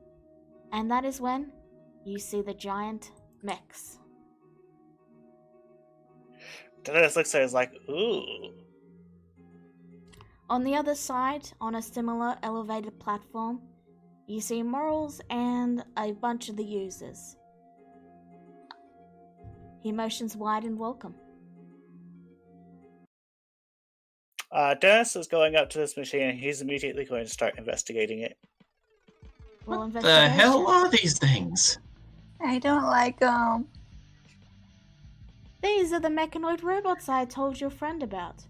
and that is when you see the giant mechs. Dennis looks at it like, ooh. On the other side, on a similar elevated platform, you see Morals and a bunch of the users. He motions wide and welcome. Dennis is going up to this machine and he's immediately going to start investigating it. Roll What the investigation. hell are these things? I don't like them. These are the mechanoid robots I told your friend about.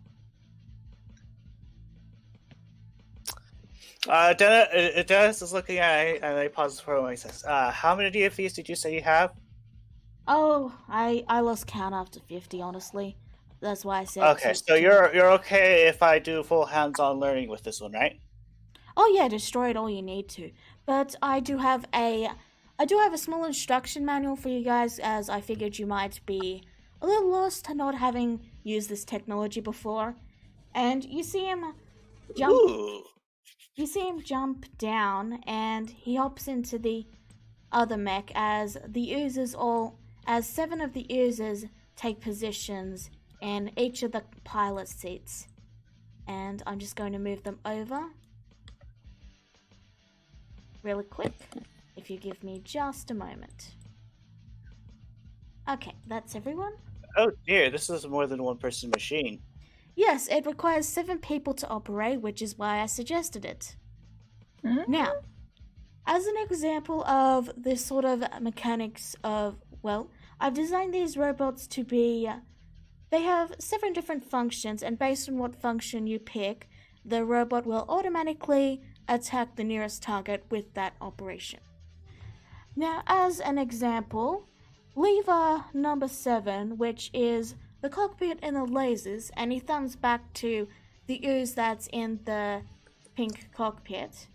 Dennis is looking at it and he pauses for a moment and says, how many of these did you say you have? Oh, I lost count after 50, honestly. That's why I said. Okay, so you're okay if I do full hands-on learning with this one, right? Oh yeah, destroy it all you need to. But I do have a small instruction manual for you guys, as I figured you might be a little lost not having used this technology before. And you see him jump. Ooh. You see him jump down, and he hops into the other mech as 7 of the oozes take positions in each of the pilot seats. And I'm just going to move them over really quick, if you give me just a moment. Okay, that's everyone. Oh dear, this is more than one person machine. Yes, it requires 7 people to operate, which is why I suggested it. Mm-hmm. Now, as an example of this sort of mechanics of, well, I've designed these robots to be, they have 7 different functions, and based on what function you pick, the robot will automatically attack the nearest target with that operation. Now, as an example, lever number 7, which is the cockpit and the lasers, and he thumbs back to the ooze that's in the pink cockpit.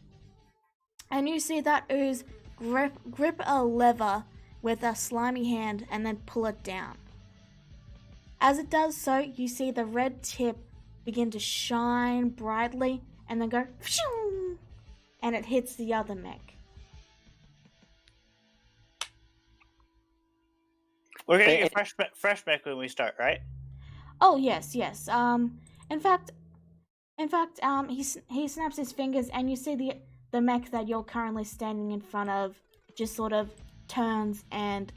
And you see that ooze grip a lever with a slimy hand and then pull it down. As it does so, you see the red tip begin to shine brightly and then go pshing, and it hits the other mech. We're getting a fresh mech when we start, right? Oh yes. In fact, he snaps his fingers, and you see the mech that you're currently standing in front of just sort of turns and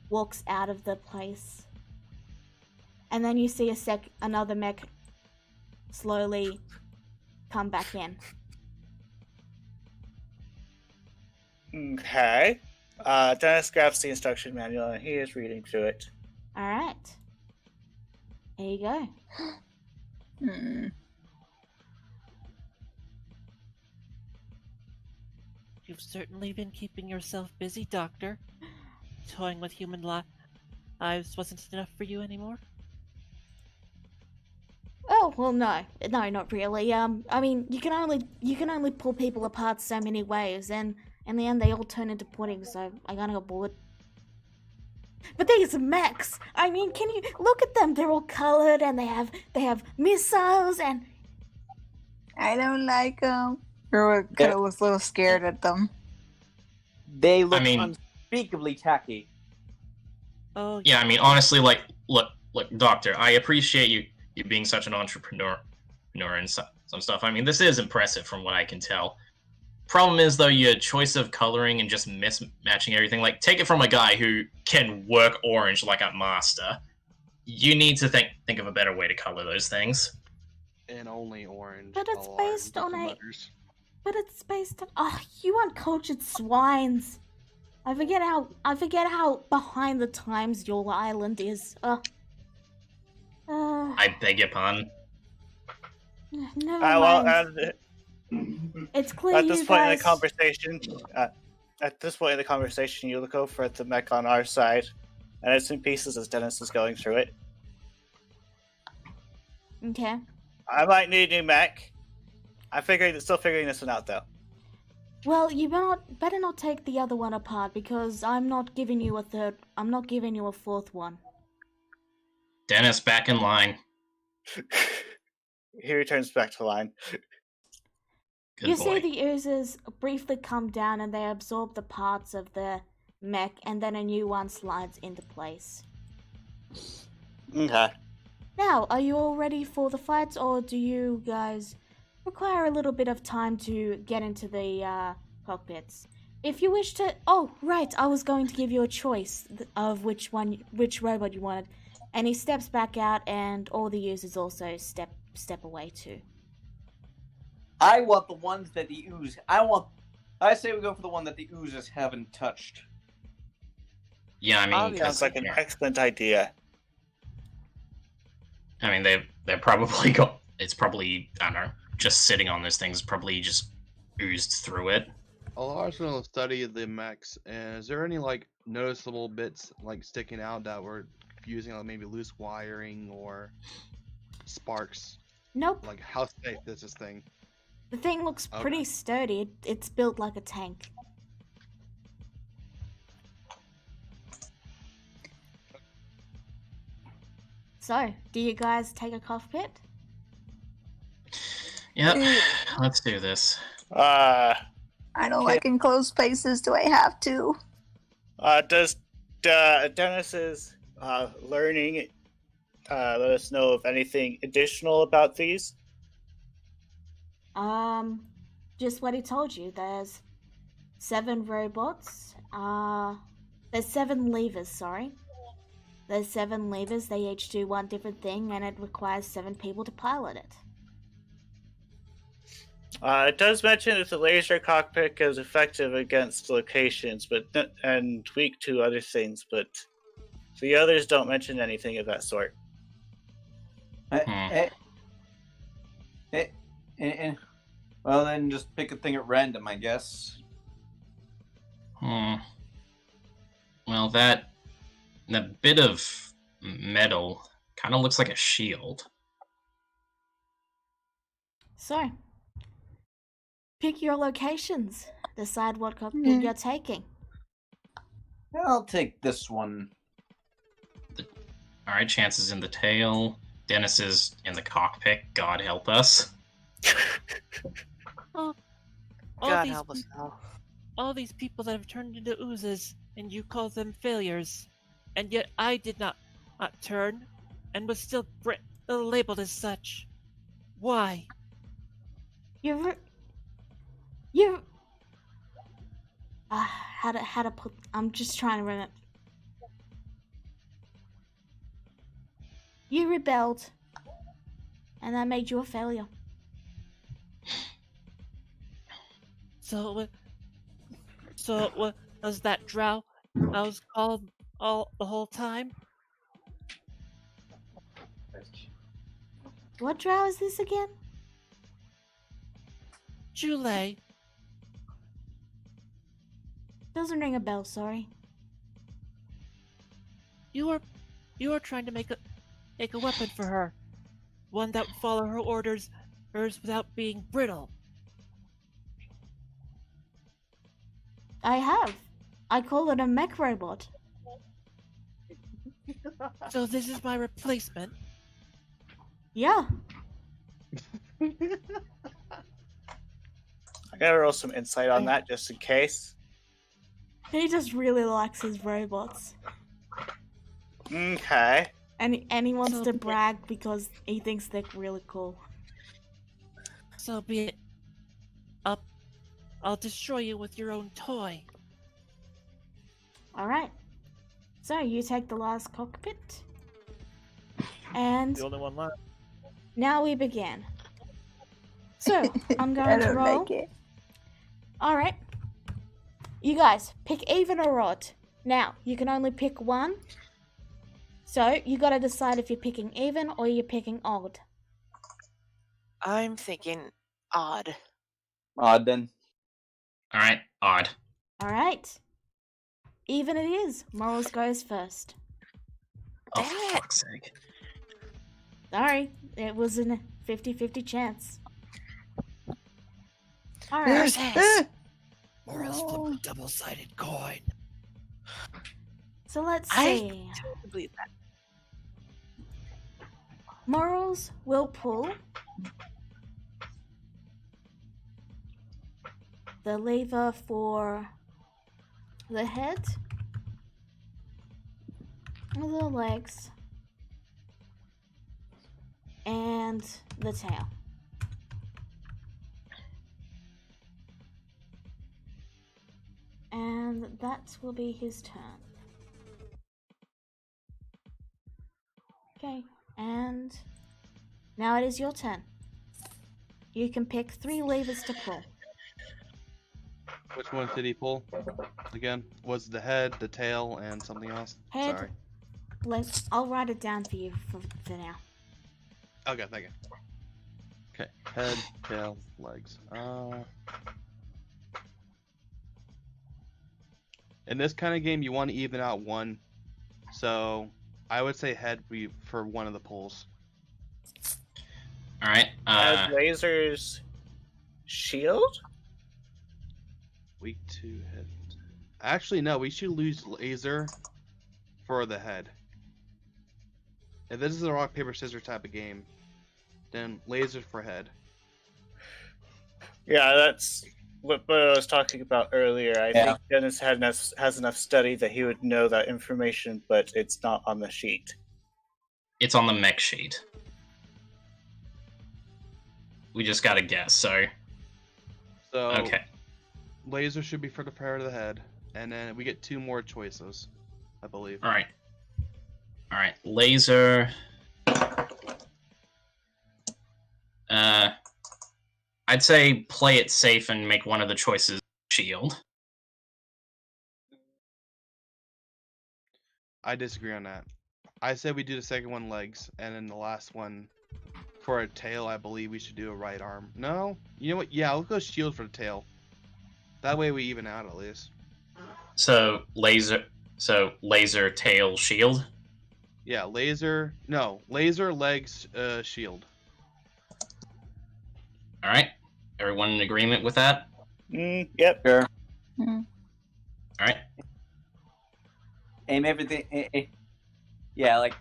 walks out of the place. And then you see another mech slowly come back in. Okay. Dennis grabs the instruction manual and he is reading through it. Alright. Here you go. You've certainly been keeping yourself busy, Doctor. Toying with human lives wasn't enough for you anymore? Oh, well, no, not really. I mean, you can only pull people apart so many ways, and in the end, they all turn into pudding. So I kinda got bored. But these mechs, I mean, can you look at them? They're all colored, and they have missiles, and I don't like them. Or kind of was a little scared at them. They look unspeakably tacky. Oh Yeah, I mean, honestly, like, look, Doctor, I appreciate you being such an entrepreneur and some stuff. I mean, this is impressive from what I can tell. Problem is, though, your choice of coloring and just mismatching everything. Like, take it from a guy who can work orange like a master. You need to think of a better way to color those things. And only orange. But it's based on a. Letters. But it's based on. Oh, you uncultured swines! I forget how behind the times your island is. I beg your pardon. Never mind. Well, It's clear at this you point guys. in the conversation, you look over at the mech on our side, and it's in pieces as Dennis is going through it. Okay. I might need a new mech. I'm still figuring this one out, though. Well, you better not take the other one apart, because I'm not giving you a fourth one. Dennis, back in line. He returns back to line. Good You boy. see the oozes briefly come down and they absorb the parts of the mech, and then a new one slides into place. Okay. Now, are you all ready for the fight, or do you guys require a little bit of time to get into the cockpits? If you wish to... Oh, right, I was going to give you a choice of which robot you wanted. And he steps back out, and all the users also step away too. I want the ones that the ooze. I say we go for the one that the oozes haven't touched. Yeah, I mean, Sounds like an excellent idea. I mean, they're probably got. It's probably, I don't know, just sitting on those things. Probably just oozed through it. Alar's gonna study the mechs, and is there any like noticeable bits like sticking out that using like maybe loose wiring or sparks? Nope. Like how safe is this thing? The thing looks pretty sturdy. It's built like a tank. So, do you guys take a cockpit? Yep, let's do this. I don't like enclosed spaces. Do I have to? Does Dennis's learning let us know of anything additional about these? Just what he told you. There's 7 robots. There's 7 levers, sorry. There's 7 levers, they each do one different thing, and it requires 7 people to pilot it. It does mention that the laser cockpit is effective against locations, and weak to other things, but the others don't mention anything of that sort. Well, then just pick a thing at random, I guess. Well, that bit of metal kind of looks like a shield. So, pick your locations. Decide what cockpit you're taking. I'll take this one. Alright, Chance is in the tail. Dennis is in the cockpit. God help us. God help us now. All these people that have turned into oozes, and you call them failures. And yet I did not turn, and was still labeled as such. Why? How to put... I'm just trying to remember. You rebelled, and that made you a failure. So was that drow I was called the whole time? What drow is this again? Jule. Doesn't ring a bell, sorry. You were trying to make a weapon for her. One that would follow her orders without being brittle. I have. I call it a mech robot. So this is my replacement? Yeah. I gotta roll some insight on that just in case. He just really likes his robots. Okay. And he wants to brag because he thinks they're really cool. So be it. I'll destroy you with your own toy. Alright. So you take the last cockpit. And The only one left. now we begin. So, I'm going to roll. Alright. You guys, pick even or odd. Now, you can only pick one. So, you gotta decide if you're picking even or you're picking odd. I'm thinking odd. Odd then. Alright, odd. Alright. Even it is. Morals goes first. Oh, for fuck's sake. Sorry, it was a 50-50 chance. Alright. Where's his? Morals flip a double-sided coin. So let's I see. believe that. Morals will pull the lever for the head, the legs, and the tail. And that will be his turn. Okay, and now it is your turn. You can pick 3 levers to pull. Which one did he pull? Again, was the head, the tail, and something else? Head. Sorry. I'll write it down for you for now. Okay, thank you. Okay, head, tail, legs. In this kind of game, you want to even out one. So, I would say head for one of the pulls. All right. Has lasers shield? Weak to head. Actually, no. We should lose laser for the head. If this is a rock paper scissors type of game, then laser for head. Yeah, that's what I was talking about earlier. I think Dennis has enough study that he would know that information, but it's not on the sheet. It's on the mech sheet. We just gotta guess. So okay. Laser should be for the prayer to the head, and then we get 2 more choices, I believe. All right. Laser. I'd say play it safe and make one of the choices shield. I disagree on that. I said we do the second one legs, and then the last one for a tail. I believe we should do a right arm. No, you know what? Yeah, let's go shield for the tail. That way we even out at least. So laser, tail, shield. Yeah, laser. No, laser, legs, shield. All right. Everyone in agreement with that? Yep. Sure. Mm. All right. Aim everything. Yeah, like.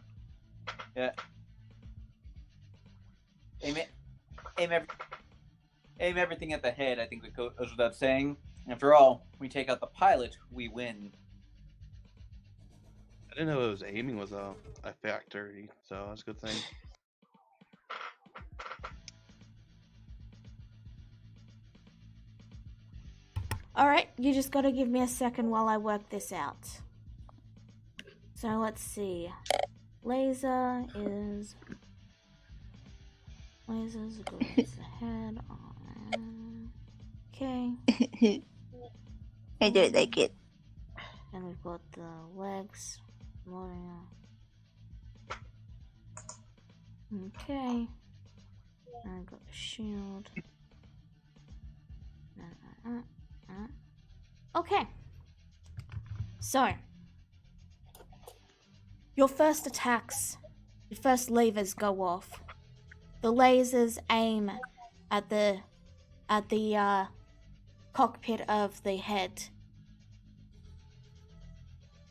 Yeah. Aim everything at the head. I think that goes without saying. After all, we take out the pilot, we win. I didn't know it was aiming was a factor, so that's a good thing. Alright, you just gotta give me a second while I work this out. So let's see. Laser is... Lasers goes ahead on... Okay. I don't like it. Then we've got the legs. Okay. And I've got the shield. Okay. So, your first levers go off. The lasers aim at the cockpit of the head.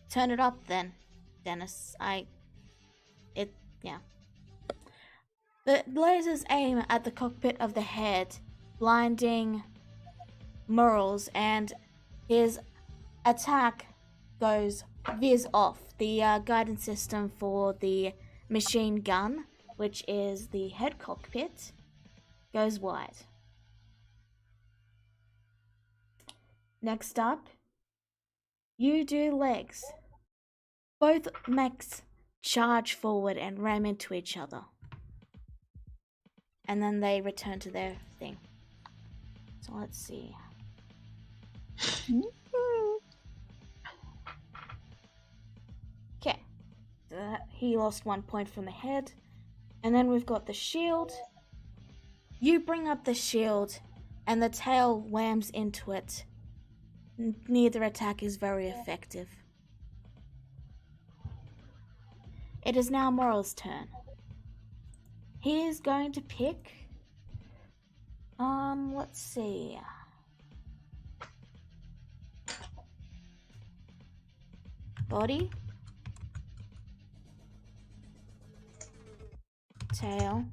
Turn it up then, Dennis. Yeah. The lasers aim at the cockpit of the head, blinding Murrells, and his attack veers off. The guidance system for the machine gun, which is the head cockpit, goes wide. Next up, you do legs. Both mechs charge forward and ram into each other. And then they return to their thing. So let's see. Okay. He lost 1 point from the head. And then we've got the shield. You bring up the shield, and the tail whams into it. Neither attack is very effective. It is now Moral's turn. He is going to pick... let's see... Body. Tail.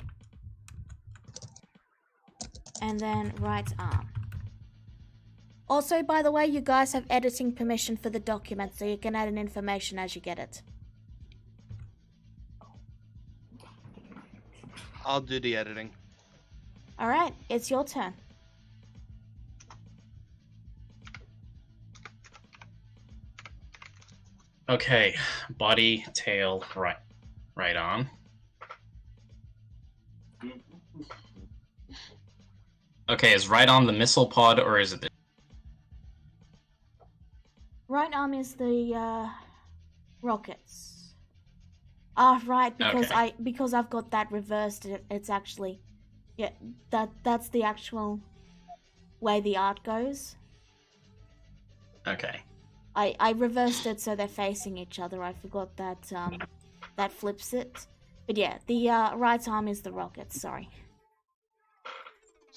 And then right arm. Also, by the way, you guys have editing permission for the document, so you can add in information as you get it. I'll do the editing. Alright, it's your turn. Okay, body, tail, right arm. Okay, is right arm the missile pod, or is it the... Right arm is the rockets. Ah, right, because Okay. because I've got that reversed. It's actually, yeah, that's the actual way the art goes. Okay. I reversed it so they're facing each other. I forgot that that flips it. But yeah, the right arm is the rocket. Sorry.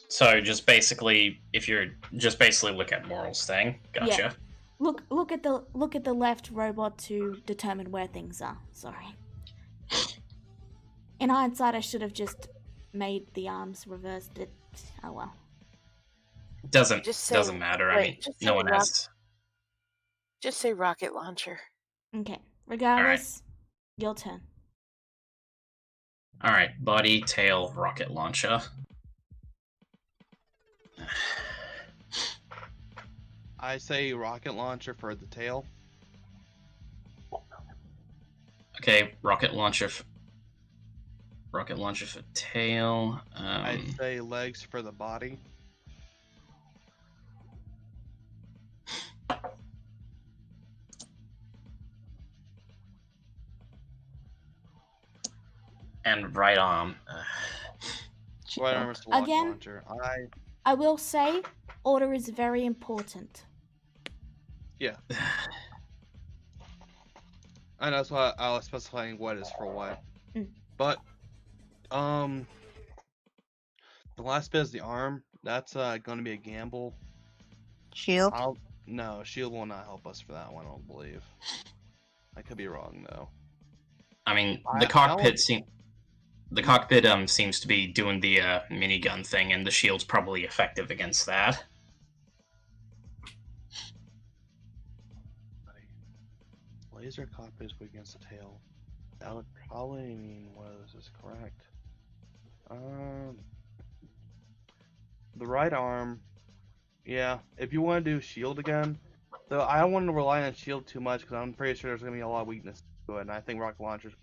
So just basically, if you're just basically look at Moral's thing, gotcha. Yeah. Look at the left robot to determine where things are. Sorry. In hindsight, I should have just made the arms reversed, but oh well. Doesn't Just matter. I wait, mean, just no say one has. Just say rocket launcher. Okay. Regardless, your turn. All right, body, tail, rocket launcher. I say rocket launcher for the tail. Okay, rocket launcher. Rocket launcher for tail. I say legs for the body. And right arm. Right arm is the rocket Again, launcher. I will say, order is very important. Yeah. And that's why I was specifying what is for what. But the last bit is the arm. That's gonna be a gamble. Shield? No, shield will not help us for that one, I don't believe. I could be wrong though. I mean, the cockpit seems to be doing the minigun thing, and the shield's probably effective against that. Laser cockpit is weak against the tail. That would probably mean whether this is correct. The right arm, yeah. If you want to do shield again, though, I don't want to rely on shield too much because I'm pretty sure there's gonna be a lot of weakness to it, and I think rocket launchers.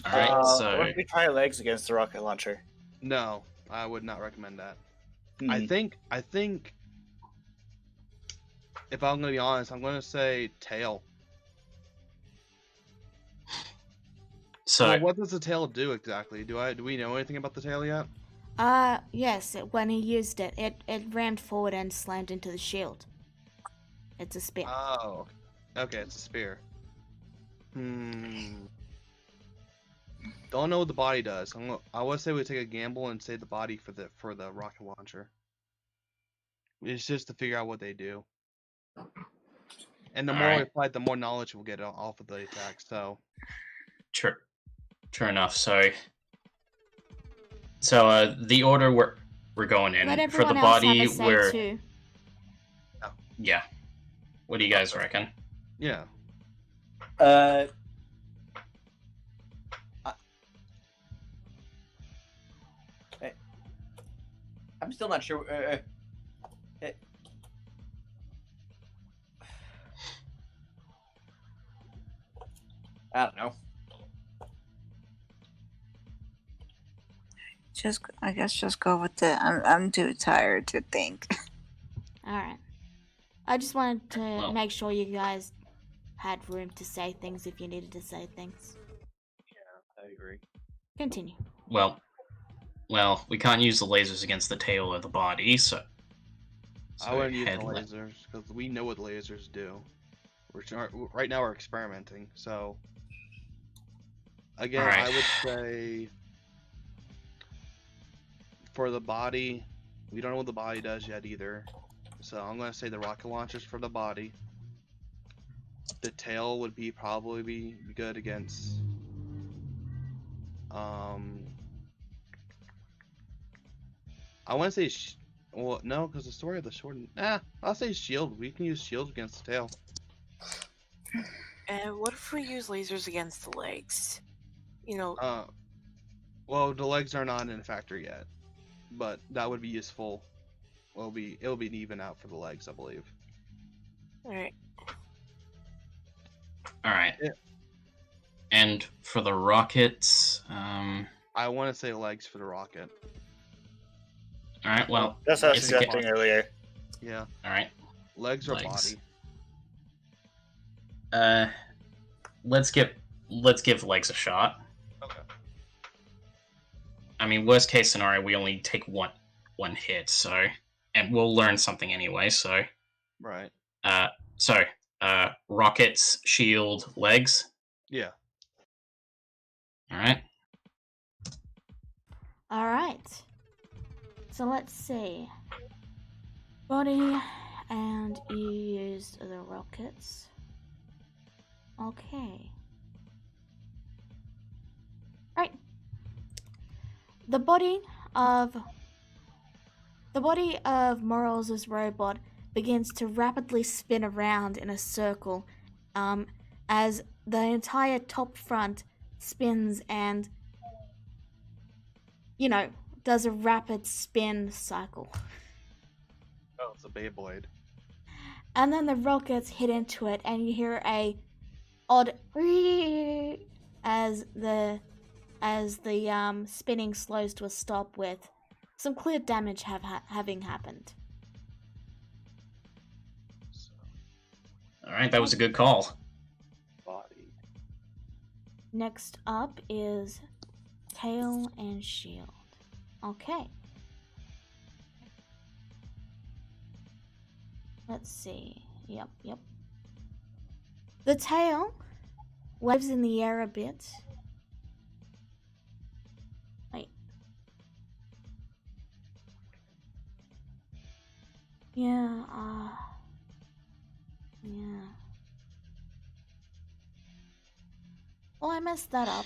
All right, so What if we try legs against the rocket launcher? No, I would not recommend that. Hmm. I think if I'm gonna be honest, I'm gonna say tail. so Well, what does the tail do exactly? Do we know anything about the tail yet? Yes, when he used it, it rammed forward and slammed into the shield. It's a spear. Oh, okay, it's a spear. Don't know what the body does. I would say we take a gamble and say the body for the rocket launcher. It's just to figure out what they do. And the more we Alright. fight, the more knowledge we'll get off of the attack. So true enough. So the order we're going in Let for the everyone else body, have a say we're too. yeah. What do you guys reckon? yeah, I'm still not sure. I don't know. I guess just go with it. I'm too tired to think. Alright. I just wanted to Well- make sure you guys had room to say things if you needed to say things. I agree. Continue. Well, we can't use the lasers against the tail or the body, so I wouldn't use the head- lasers because we know what lasers do. Right now we're experimenting. So again, Alright. I would say for the body, we don't know what the body does yet either. So I'm gonna say the rocket launchers for the body. The tail would probably be good against. I want to say, well, no, because the story of the sword. I'll say shield. We can use shield against the tail. And what if we use lasers against the legs? You know, Well, the legs are not in factor yet, but that would be useful. It'll be an even out for the legs, I believe. alright. all right. Yeah. And for the rockets, I want to say legs for the rocket. all right. Well, That's what I was it's a ga- suggesting earlier. Yeah, all right. legs or Legs. body. Let's give legs a shot. Okay. I mean, worst case scenario, we only take one hit, so, and we'll learn something anyway. So, Right. Sorry. Rockets, shield, legs. Yeah. All right. All right. So let's see. Body, and you used the rockets. Okay. Right. The body of Morals' robot begins to rapidly spin around in a circle, as the entire top front spins and, does a rapid spin cycle. Oh, it's a Beyblade. And then the rockets hit into it, and you hear a odd as the spinning slows to a stop, with some clear damage having happened. All right, that was a good call. Body. Next up is tail and shield. Okay. Let's see. Yep. The tail waves in the air a bit. Wait. Yeah, Well, I messed that up.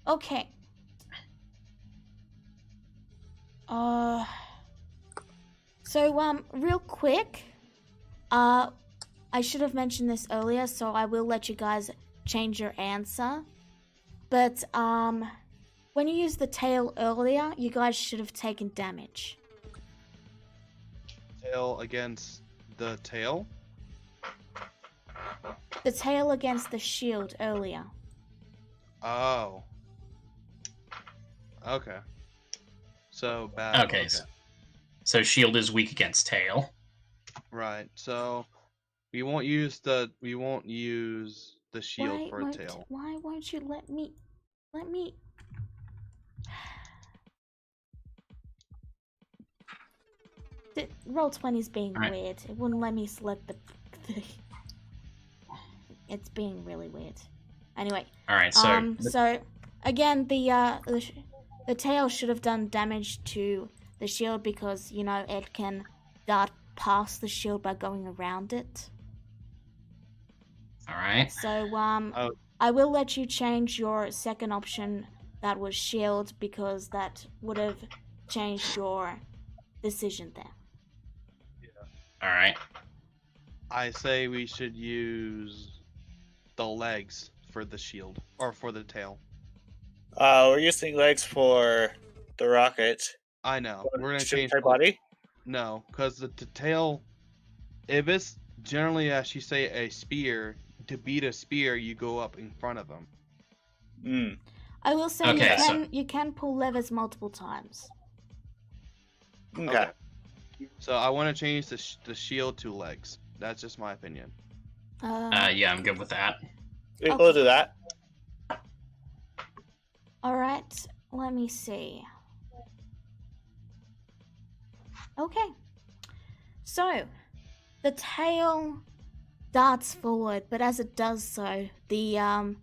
Okay. So, real quick, I should have mentioned this earlier, so I will let you guys change your answer. But, when you used the tail earlier, you guys should have taken damage. Tail against the tail? The tail against the shield earlier. Oh. Okay. So bad. Okay. So shield is weak against tail. Right. So we won't use the shield for a tail. Why won't you let me? Roll20's being weird. It wouldn't let me select the. It's being really weird. Anyway. All right. So. So again, the tail should have done damage to the shield because it can dart past the shield by going around it. All right. So I will let you change your second option. That was shield, because that would have changed your decision there. All right. I say we should use the legs for the shield, or for the tail. We're using legs for the rocket. I know. We're gonna change her body. No, because the tail. If it's generally, as you say, a spear, to beat a spear, you go up in front of them. I will say you can pull levers multiple times. Okay. So I want to change the shield to legs. That's just my opinion. Yeah, I'm good with that. We'll do that. Alright, let me see. Okay. So, the tail darts forward, but as it does so, the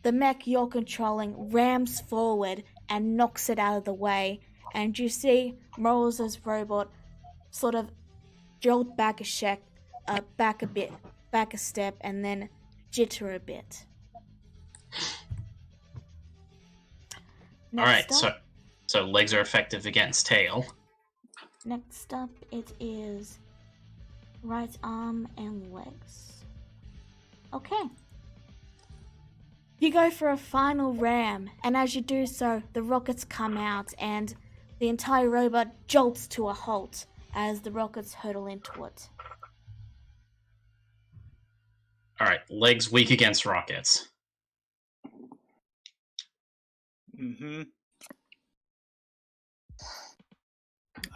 mech you're controlling rams forward and knocks it out of the way, and you see Morals' robot sort of jolt back a step, and then jitter a bit. All right, so legs are effective against tail. Next up, it is right arm and legs. Okay. You go for a final ram, and as you do so, the rockets come out, and the entire robot jolts to a halt as the rockets hurtle into it. All right, legs weak against rockets.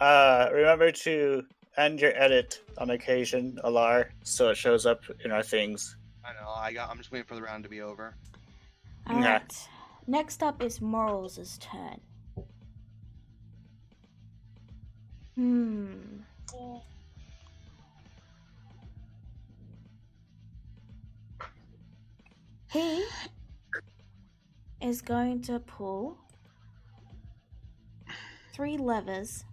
Remember to end your edit on occasion, Alar, so it shows up in our things. I know. I'm just waiting for the round to be over. Alright. Next up is Morals' turn. He is going to pull 3 levers.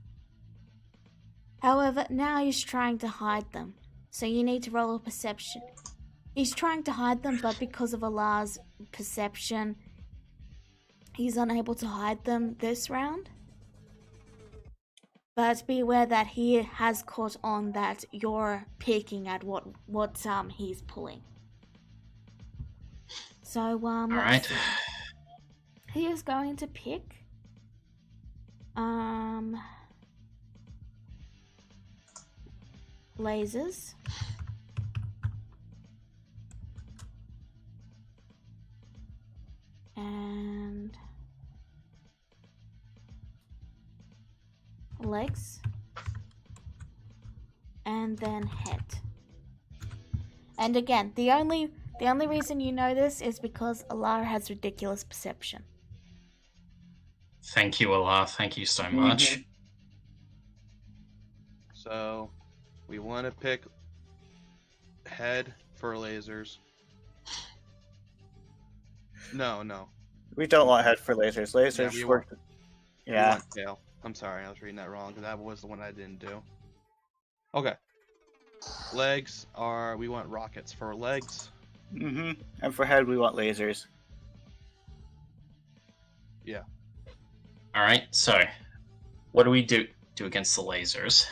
However, now he's trying to hide them. So you need to roll a perception. He's trying to hide them, but because of Allah's perception, he's unable to hide them this round. But be aware that he has caught on that you're peeking at what he's pulling. So Alright. he is going to pick lasers. And legs. And then head. And again, the only reason you know this is because Allah has ridiculous perception. Thank you, Allah. Thank you so much. So, we want to pick head for lasers. No. We don't want head for lasers. Lasers we work. We Yeah. want tail. I'm sorry, I was reading that wrong, because that was the one I didn't do. Okay. Legs are, we want rockets for legs. And for head, we want lasers. Yeah. Alright, so what do we do against the lasers?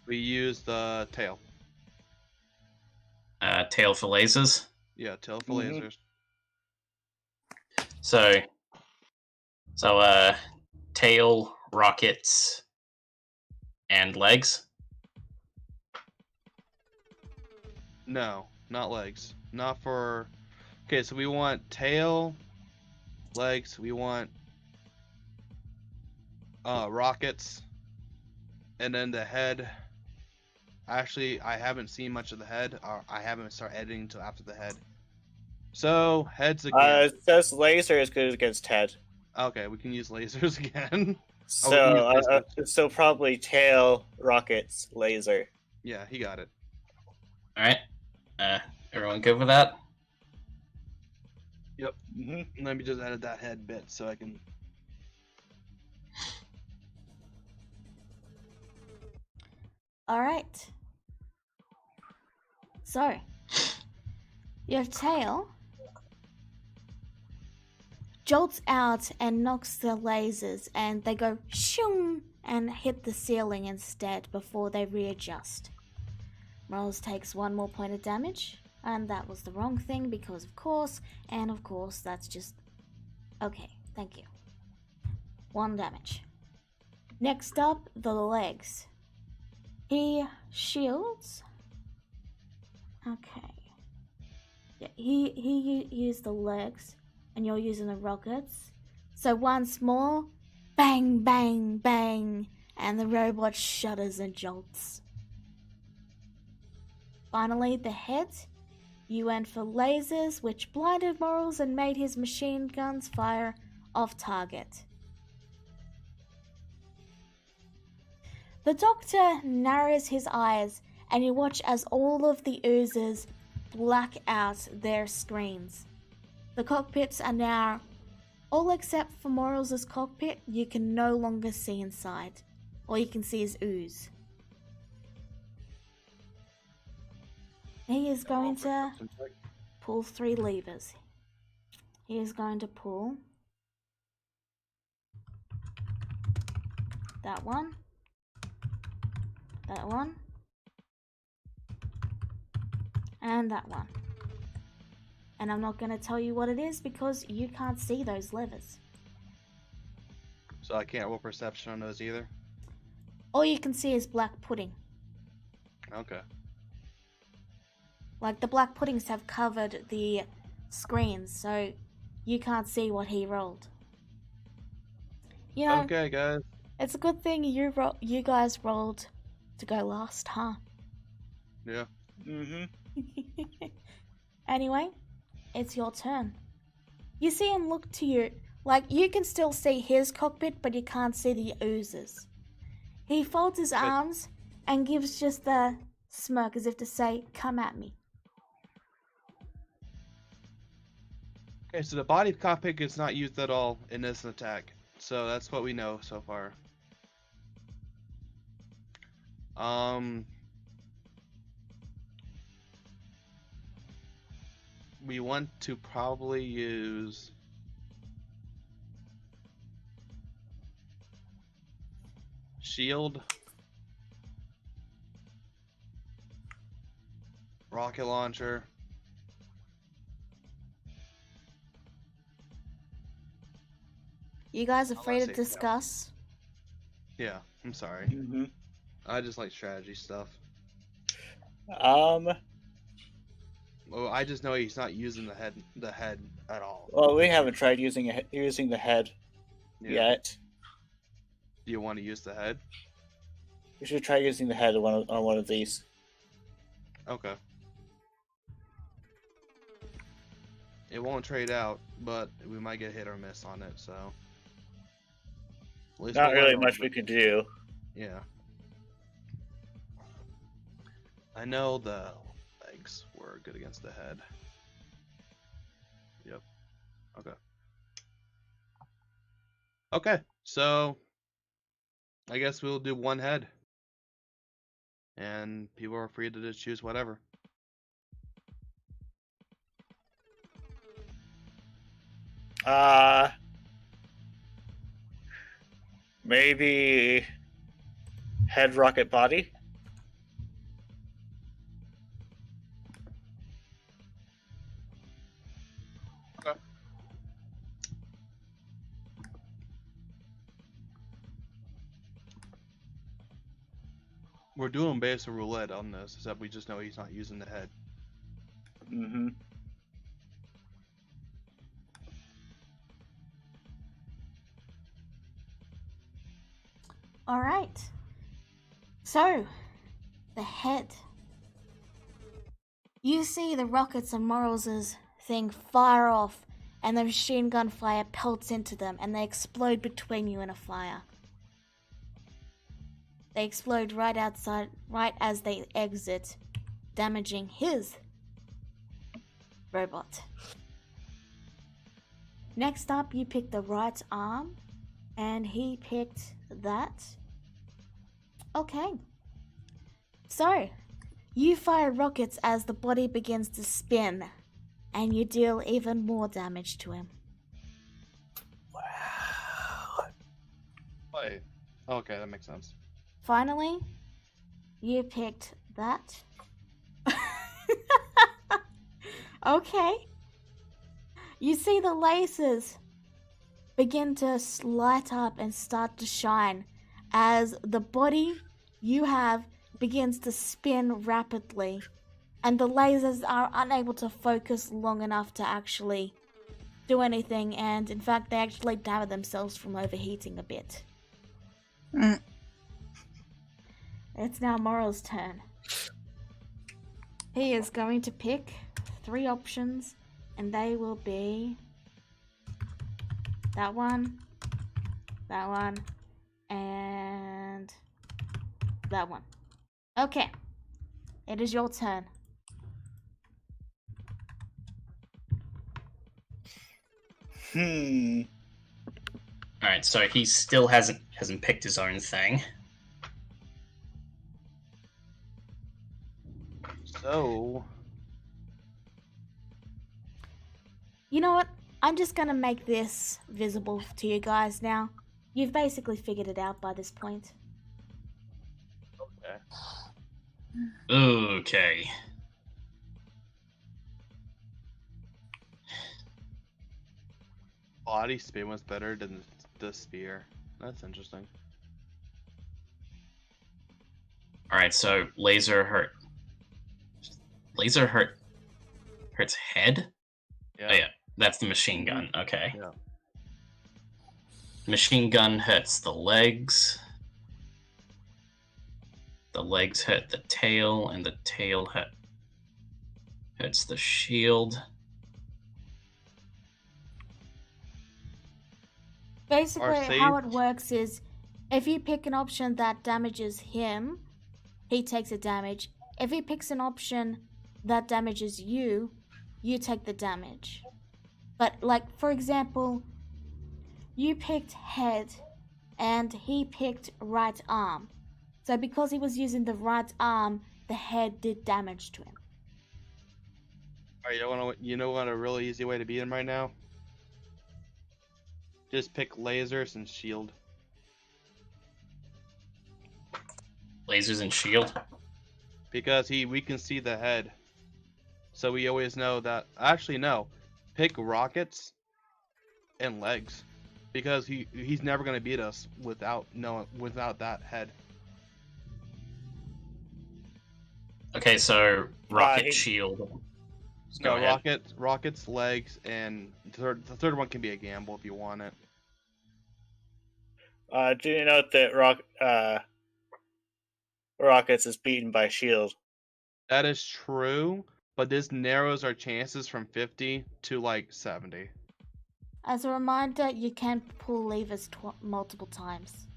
We use the tail. Tail for lasers? Yeah, tail for lasers. So tail, rockets, and legs? No, not legs. Not for... Okay, so we want tail, legs, we want rockets, and then the head. Actually, I haven't seen much of the head. I haven't started editing until after the head. So, heads again. It says laser is good against head. Okay, we can use lasers again. So, so probably tail, rockets, laser. Yeah, he got it. Alright. Everyone good with that? Yep. Let me just edit that head bit so I can... Alright. So, your tail jolts out and knocks the lasers, and they go shoom and hit the ceiling instead before they readjust. Morals takes 1 more point of damage, and that was the wrong thing because of course, and of course that's just... Okay, thank you. 1 damage. Next up, the legs. He shields. Okay. Yeah, he used the legs, and you're using the rockets. So once more, bang, bang, bang, and the robot shudders and jolts. Finally, the head. You went for lasers, which blinded Morals and made his machine guns fire off target. The doctor narrows his eyes, and you watch as all of the oozes black out their screens. The cockpits are now, all except for Morals' cockpit, you can no longer see inside. All you can see is ooze. He is going to pull 3 levers. He is going to pull that one, that one, and that one. And I'm not going to tell you what it is because you can't see those levers. So I can't roll perception on those either? All you can see is black pudding. Okay. Like, the black puddings have covered the screens, so you can't see what he rolled. You know, Okay, guys. it's a good thing you guys rolled to go last, huh? Yeah. Anyway, it's your turn. You see him look to you, like you can still see his cockpit, but you can't see the oozes. He folds his arms and gives just a smirk as if to say, "Come at me." Okay, so the body cockpit is not used at all in this attack. So that's what we know so far. We want to probably use shield, rocket launcher, You guys are I'll free to say no. discuss. yeah, I'm sorry. Mm-hmm. I just like strategy stuff. Well, I just know he's not using the head at all. Well, we haven't tried using the head Yeah. yet. Do you want to use the head? We should try using the head on one of these. Okay. It won't trade out, but we might get hit or miss on it, so. At least Not we'll really learn much a we little can do. bit. Yeah. I know the legs were good against the head. Yep. Okay. Okay, so I guess we'll do one head. And people are free to just choose whatever. Maybe head, rocket, body. Okay. We're doing basic roulette on this, except we just know he's not using the head. Mm-hmm. All right. So, the head. You see the rockets on Morals' thing fire off, and the machine gun fire pelts into them, and they explode between you in a fire. They explode right outside, right as they exit, damaging his robot. Next up, you pick the right arm, and he picked that. Okay. So, you fire rockets as the body begins to spin, and you deal even more damage to him. Wow. Wait. Okay, that makes sense. Finally, you picked that. Okay. You see the lasers begin to light up and start to shine as the body you have begins to spin rapidly, and the lasers are unable to focus long enough to actually do anything, and in fact they actually damage themselves from overheating a bit. It's now Moral's turn. He is going to pick 3 options, and they will be that one, and that one. Okay, it is your turn. Alright, so he still hasn't picked his own thing. So, You know what? I'm just gonna make this visible to you guys now. You've basically figured it out by this point. Okay. body spin was better than the spear. That's interesting. Alright, so laser hurts head? Yeah. Oh yeah, that's the machine gun, okay. Yeah. Machine gun hurts the legs. The legs hurt the tail, and the tail hurts the shield. Basically, how it works is, if you pick an option that damages him, he takes a damage. If he picks an option that damages you, you take the damage. But, like, for example, you picked head and he picked right arm. So because he was using the right arm, the head did damage to him. Alright, you know what a really easy way to beat him right now? Just pick lasers and shield. Lasers and shield. Because we can see the head. So we always know that. Actually, no. Pick rockets and legs. Because he's never gonna beat us without that head. Okay, so rocket, shield. Go ahead. Rockets, legs, and the third one can be a gamble if you want it. Do you note that Rockets is beaten by shield? That is true, but this narrows our chances from 50 to like 70. As a reminder, you can pull levers multiple times.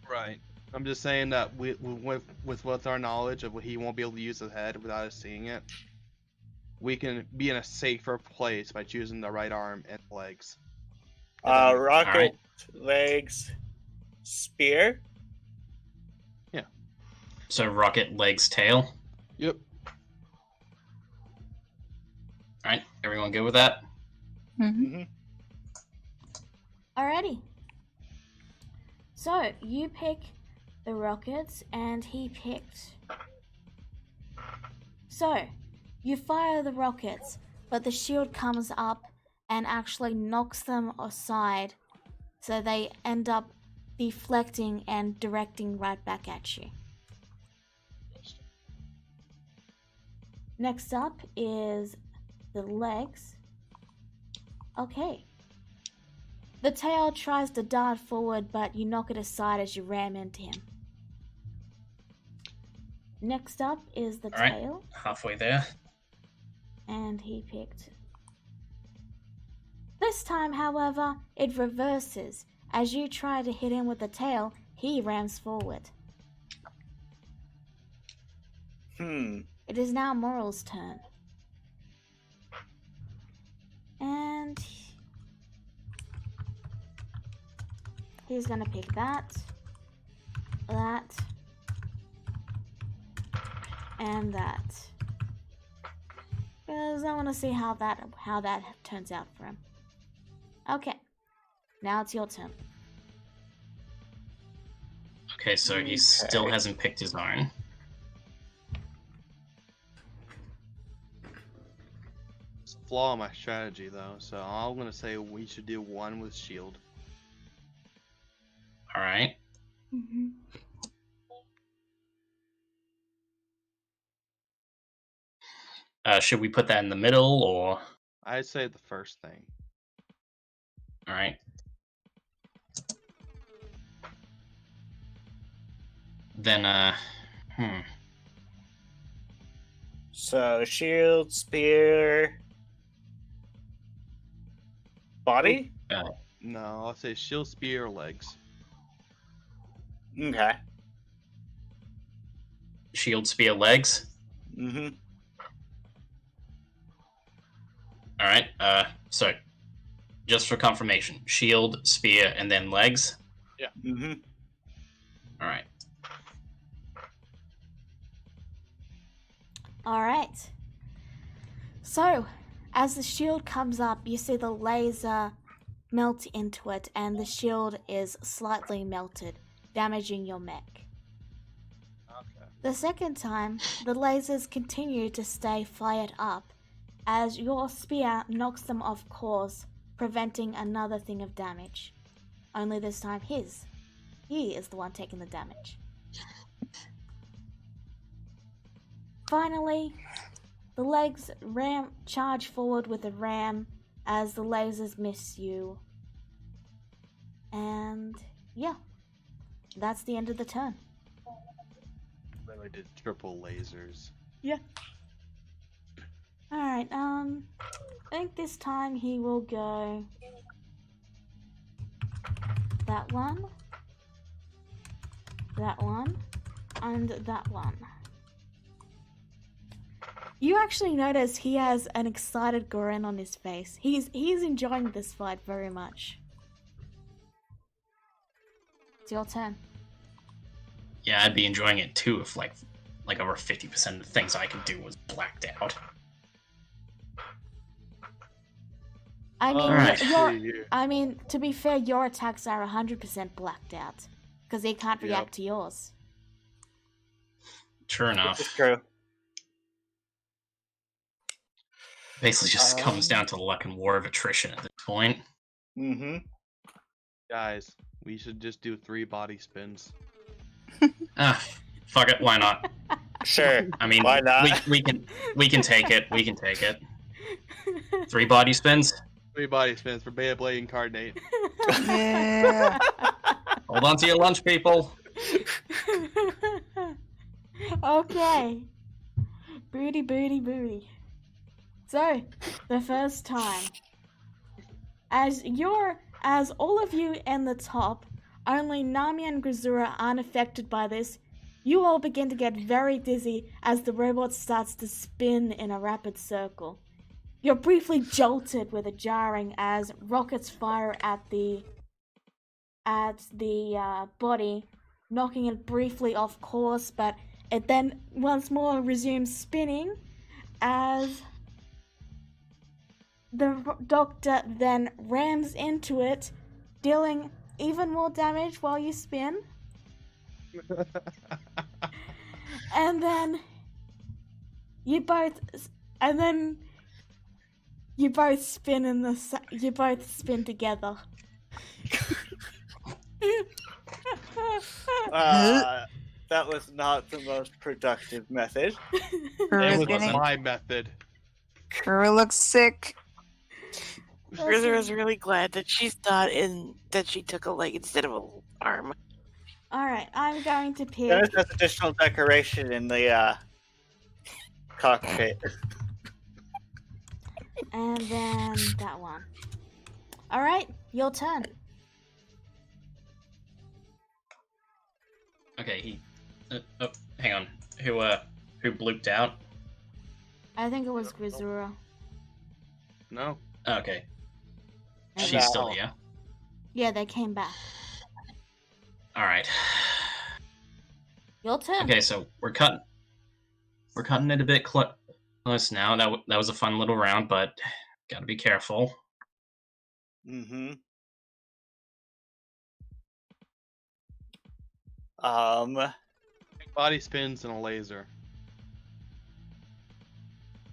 Right. I'm just saying that with our knowledge of what he won't be able to use his head without us seeing it, we can be in a safer place by choosing the right arm and legs. Rocket, legs, spear. Yeah. So rocket, legs, tail. Yep. Alright, everyone good with that? Mm-hmm. Alrighty. So, you pick the rockets and he picked... So, you fire the rockets, but the shield comes up and actually knocks them aside, so they end up deflecting and directing right back at you. Next up is the legs. Okay. The tail tries to dart forward, but you knock it aside as you ram into him. Next up is the tail. Halfway there. And he picked. This time, however, it reverses. As you try to hit him with the tail, he rams forward. It is now Moral's turn. And he's gonna pick that, and that. Because I want to see how that turns out for him. Okay, now it's your turn. Okay, so he still hasn't picked his own. It's a flaw in my strategy, though, so I'm gonna say we should do one with shield. All right. Mm-hmm. Should we put that in the middle, or? I'd say the first thing. All right. Then, So, shield, spear, body? No, I'll say shield, spear, legs. Okay. Shield, spear, legs. Mm-hmm. All right. So, just for confirmation, shield, spear, and then legs. Yeah. Mm-hmm. All right. Alright. So, as the shield comes up, you see the laser melt into it, and the shield is slightly melted, damaging your mech. Okay. The second time, the lasers continue to stay fired up, as your spear knocks them off course, preventing another thing of damage. Only this time he is the one taking the damage. Finally, the legs charge forward with a ram as the lasers miss you. And yeah, that's the end of the turn. Then I did triple lasers. Yeah. Alright, I think this time he will go that one, and that one. You actually notice he has an excited grin on his face. He's enjoying this fight very much. It's your turn. Yeah, I'd be enjoying it too if like over 50% of the things I could do was blacked out. I mean, Alright. I mean, to be fair, your attacks are 100% blacked out because they can't react to yours. True enough. It's true. Basically just comes down to luck and war of attrition at this point. Mm-hmm. Guys, we should just do 3 body spins. Fuck it, why not? Sure. I mean, why not? we can take it. We can take it. 3 body spins. 3 body spins for Beyblade Incarnate. Yeah. Hold on to your lunch, people. Okay. Booty, booty, booty. So, the first time. As all of you in the top, only Nami and Grisura aren't affected by this, you all begin to get very dizzy as the robot starts to spin in a rapid circle. You're briefly jolted with a jarring as rockets fire at the body, knocking it briefly off course, but it then once more resumes spinning as the doctor then rams into it, dealing even more damage while you spin. And then you both spin together. That was not the most productive method. It was my method. Kura looks sick. Grizzer is really glad that that she took a leg instead of an arm. Alright, I'm going to pick... There's additional decoration in the cockpit. And then that one. Alright, your turn. Okay, hang on. Who blooped out? I think it was Grisura. No. Okay. And She's still here. Yeah, they came back. Alright. Your turn. Okay, so we're cutting it a bit close now. That was a fun little round, but gotta be careful. Mm-hmm. Body spins and a laser.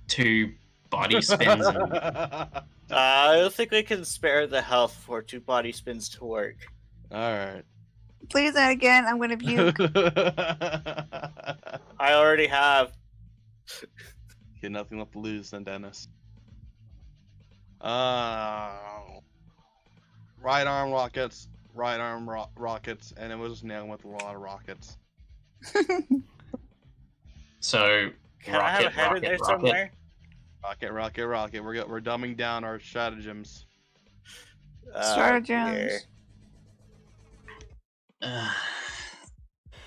2 body spins. I don't think we can spare the health for 2 body spins to work. Alright. Please that again. I'm gonna puke. I already have. Get nothing left to lose then, Dennis. Right arm rockets, rockets, and it was nailed with a lot of rockets. So, Can I have a head in there somewhere? Rocket. We're dumbing down our stratagems. Stratagems.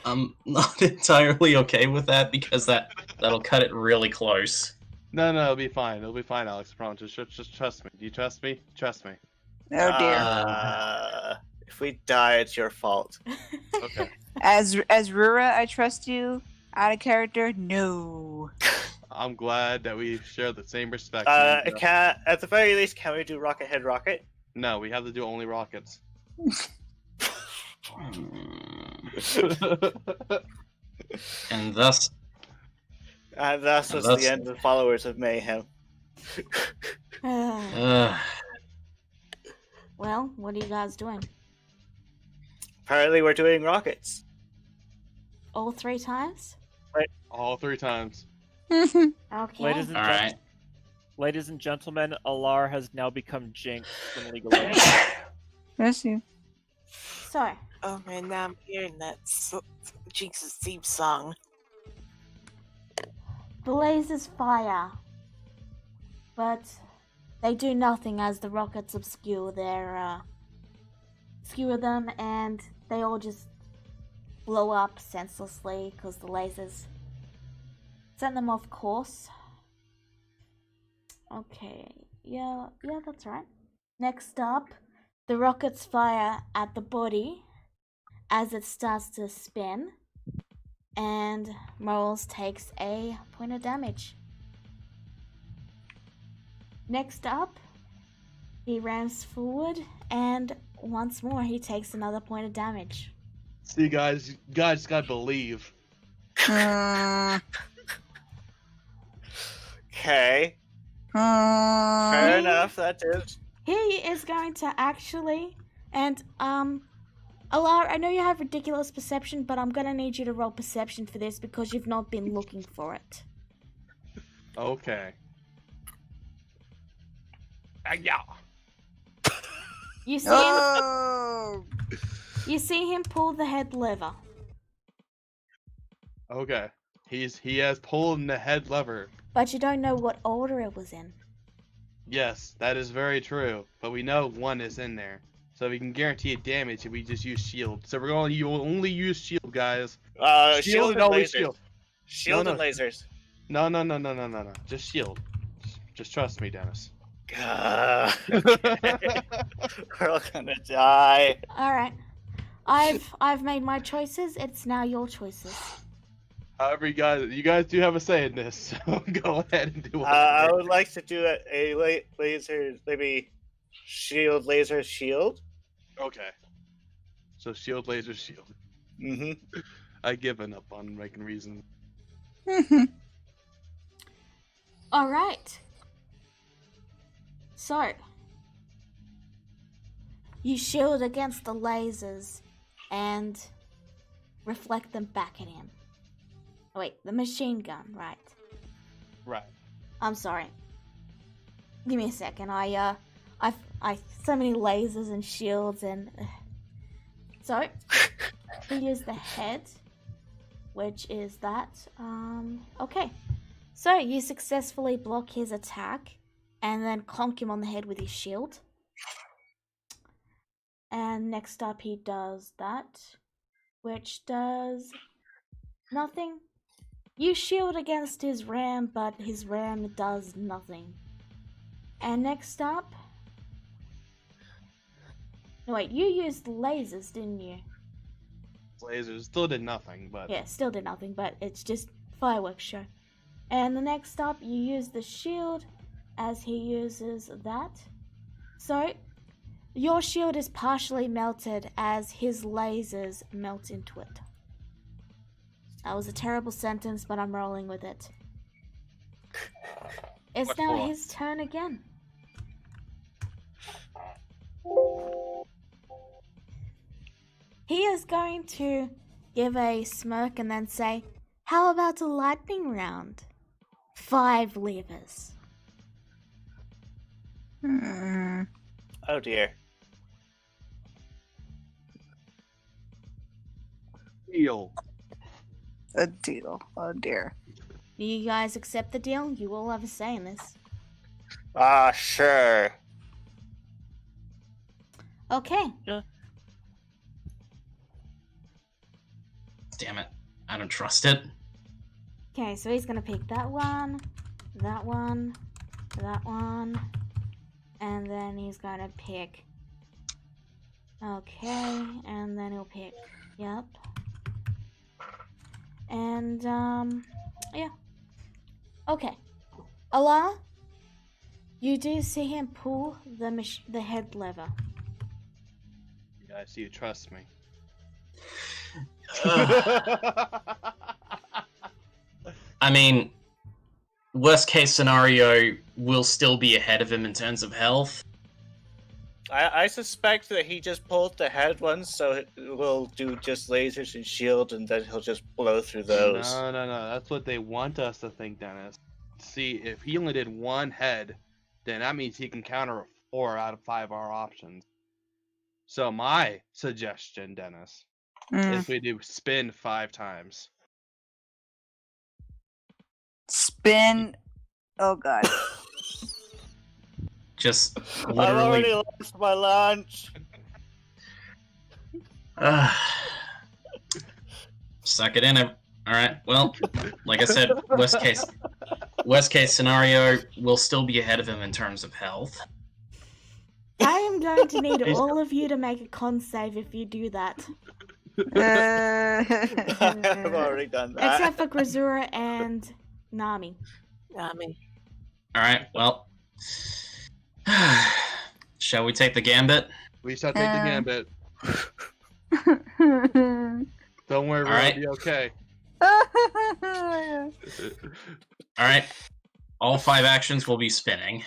I'm not entirely okay with that because that'll cut it really close. No, it'll be fine. It'll be fine, Alex. I promise. Just trust me. Do you trust me? Trust me. Oh dear. If we die, it's your fault. Okay. As Rura, I trust you. Out of character, no. I'm glad that we share the same respect. At the very least, can we do rocket head rocket? No, we have to do only rockets. And thus was the end of followers of Mayhem. Well, what are you guys doing? Apparently we're doing rockets. All 3 times? All 3 times. Okay. Ladies and gentlemen, Alar has now become Jinx from League of Legends. Bless you. So. Oh man, now I'm hearing that Jinx's theme song. Blazes fire. But they do nothing as the rockets obscure them, and they all just blow up senselessly because the lasers send them off course. Okay. Yeah, that's right. Next up, the rockets fire at the body as it starts to spin, and Morals takes a point of damage. Next up, he rams forward, and once more he takes another point of damage. See, guys, you guys gotta believe. Okay. Fair enough, that is. He is going to actually, and Alar, I know you have ridiculous perception, but I'm gonna need you to roll perception for this because you've not been looking for it. Okay. Yeah. You see you see him pull the head lever. Okay. He has pulled the head lever. But you don't know what order it was in. Yes, that is very true. But we know one is in there. So we can guarantee damage if we just use shield. So we're going to only use shield, guys. Shield and always lasers. shield. Shield No, and lasers. No. Just shield. Just trust me, Dennis. We're all gonna die. Alright. I've made my choices, it's now your choices. However, you guys do have a say in this, so go ahead and do it. I would like to do a laser, maybe shield, laser, shield. Okay. So shield, laser, shield. Mm-hmm. I've given up on making reasons. Alright. So, you shield against the lasers and reflect them back at him. Oh, wait, the machine gun, right. Right. I'm sorry. Give me a second. I so many lasers and shields and so we use the head, which is that. Okay. So you successfully block his attack and then conk him on the head with his shield. And next up he does that, which does nothing. You shield against his ram, but his ram does nothing. And next up... No, wait, you used lasers, didn't you? Lasers still did nothing, but... Yeah, still did nothing, but it's just fireworks show. And the next up, you use the shield as he uses that. So, your shield is partially melted as his lasers melt into it. That was a terrible sentence, but I'm rolling with it. It's now his turn again. He is going to give a smirk and then say, "How about a lightning round? 5 levers." Oh dear. Deal. A deal. Oh dear. Do you guys accept the deal? You all have a say in this. Sure. Okay. Damn it. I don't trust it. Okay, so he's gonna pick that one, that one, that one, and then he's gonna pick... Okay, and then he'll pick... Yep. And, yeah. Okay. Allah, you do see him pull the head lever. You guys, you trust me. I mean, worst case scenario, we'll still be ahead of him in terms of health. I suspect that he just pulled the head ones, so we'll do just lasers and shield, and then he'll just blow through those. No. That's what they want us to think, Dennis. See, if he only did one head, then that means he can counter 4 out of 5 our options. So my suggestion, Dennis, is we do spin 5 times. Spin. Oh god. Just I've already literally. lost my lunch. Suck it in. Alright, well, like I said, worst case. worst case scenario, we'll still be ahead of him in terms of health. I am going to need all of you to make a con save if you do that. I've already done that. Except for Grazura and Nami. Alright, well. Shall we take the gambit? We shall take the gambit. Don't worry, we'll Alright. be okay. Alright. All 5 actions will be spinning.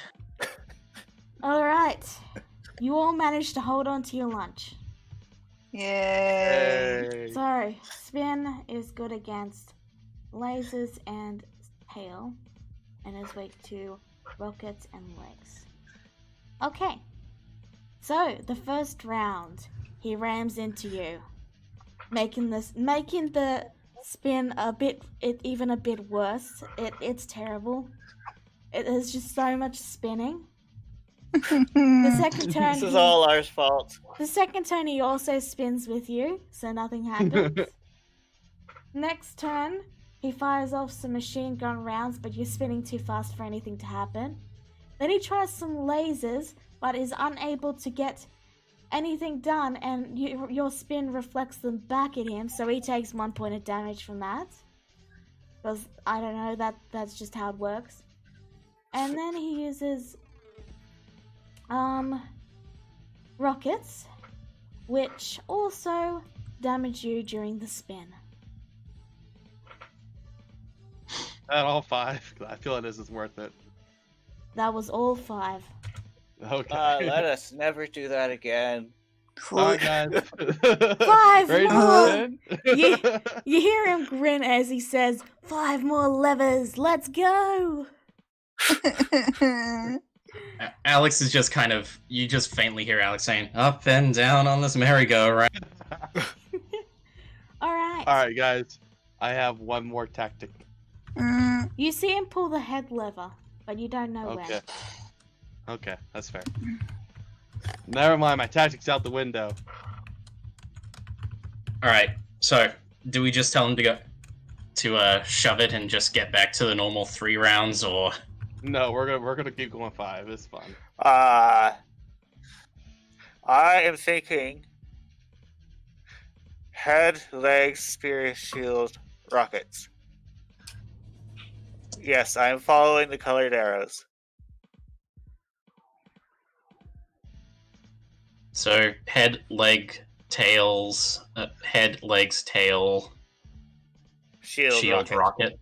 Alright. You all managed to hold on to your lunch. Yay. So, spin is good against lasers and tail, and is weak to rockets and legs. Okay. So, the first round, he rams into you, making the spin even a bit worse. It's terrible. It is just so much spinning. The second turn, This is all our fault. The second turn he also spins with you, so nothing happens. Next turn, he fires off some machine gun rounds, but you're spinning too fast for anything to happen. Then he tries some lasers, but is unable to get anything done, and your spin reflects them back at him, so he takes 1 point of damage from that. Because, I don't know, that's just how it works. And then he uses rockets, which also damage you during the spin. At all 5. I feel like this is worth it. That was all 5. Okay. Let us never do that again. Alright, guys. 5 Ready to more! spin? You hear him grin as he says, 5 more levers, let's go! Alex is just you just faintly hear Alex saying, up and down on this merry-go-round. Alright. Alright, guys. I have one more tactic. You see him pull the head lever, but you don't know Okay. when. Okay, that's fair. Never mind, my tactic's out the window. Alright, so, do we just tell him to shove it and just get back to the normal 3 rounds, or... No, we're gonna keep going 5. It's fun. I am thinking head, legs, spear, shield, rockets. Yes, I am following the colored arrows. So, head, leg, tails, head, legs, tail, Shield, rocket.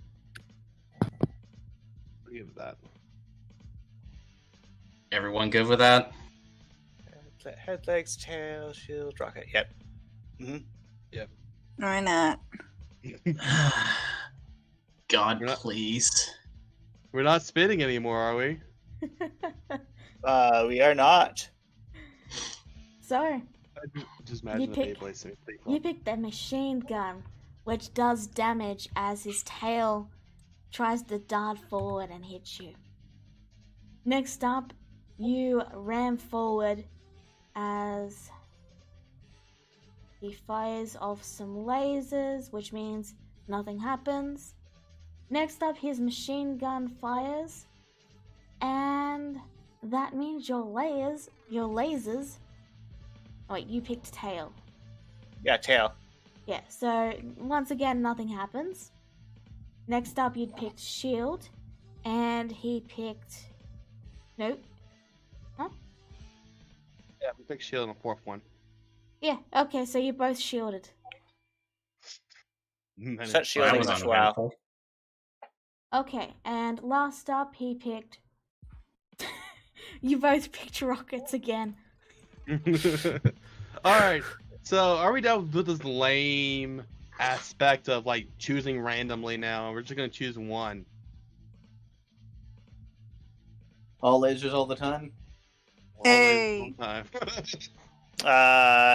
Give that. Everyone good with that? Head, legs, tail, shield, rocket. Yep. Why not? God, We're not- please. We're not spinning anymore, are we? We are not. So, Just imagine pick- the Beyblade scene. you pick the machine gun, which does damage as his tail tries to dart forward and hit you. Next up, you ram forward as he fires off some lasers, which means nothing happens. Next up, his machine gun fires, and that means your lasers. Oh wait, you picked tail. Yeah, tail. Yeah, so once again, nothing happens. Next up, you'd picked shield, and he picked. Nope. Yeah, we picked shield on the 4th one. Yeah, okay, so you're both shielded. Such That shielding was as well. uneventful. Okay, and last up, he picked. You both picked rockets again. Alright, so are we done with this lame aspect of like choosing randomly now? We're just gonna choose one. All lasers all the time. Always Hey. one time.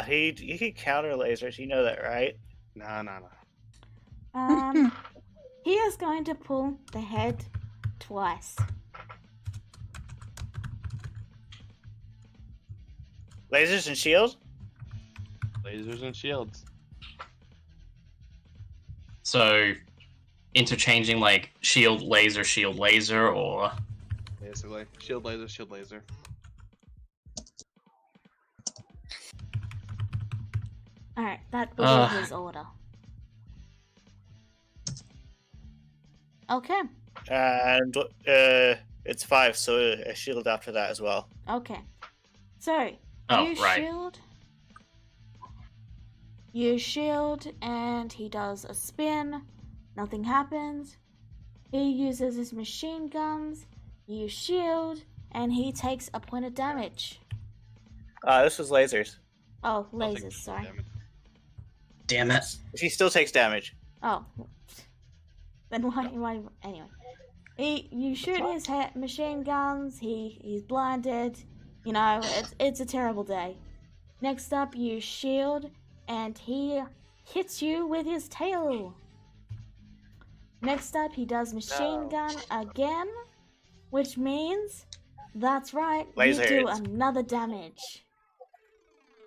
He can counter lasers. You know that, right? No. He is going to pull the head twice. Lasers and shield. Lasers and shields. So, interchanging like shield, laser, or Basically, shield laser, shield laser. Alright, that will be his order. Okay, And it's 5, so a shield after that as well. okay. So, Oh, you right. shield. You shield, and he does a spin. Nothing happens. He uses his machine guns. You shield, and he takes a point of damage. This was lasers. Oh, I'll take lasers, some sorry. damage. damn it. He still takes damage. Oh. Then why anyway. You shoot his machine guns, he's blinded. You know, it's a terrible day. Next up, you shield, and he hits you with his tail. Next up, he does machine gun again, which means, that's right, Laser you do hits. another damage.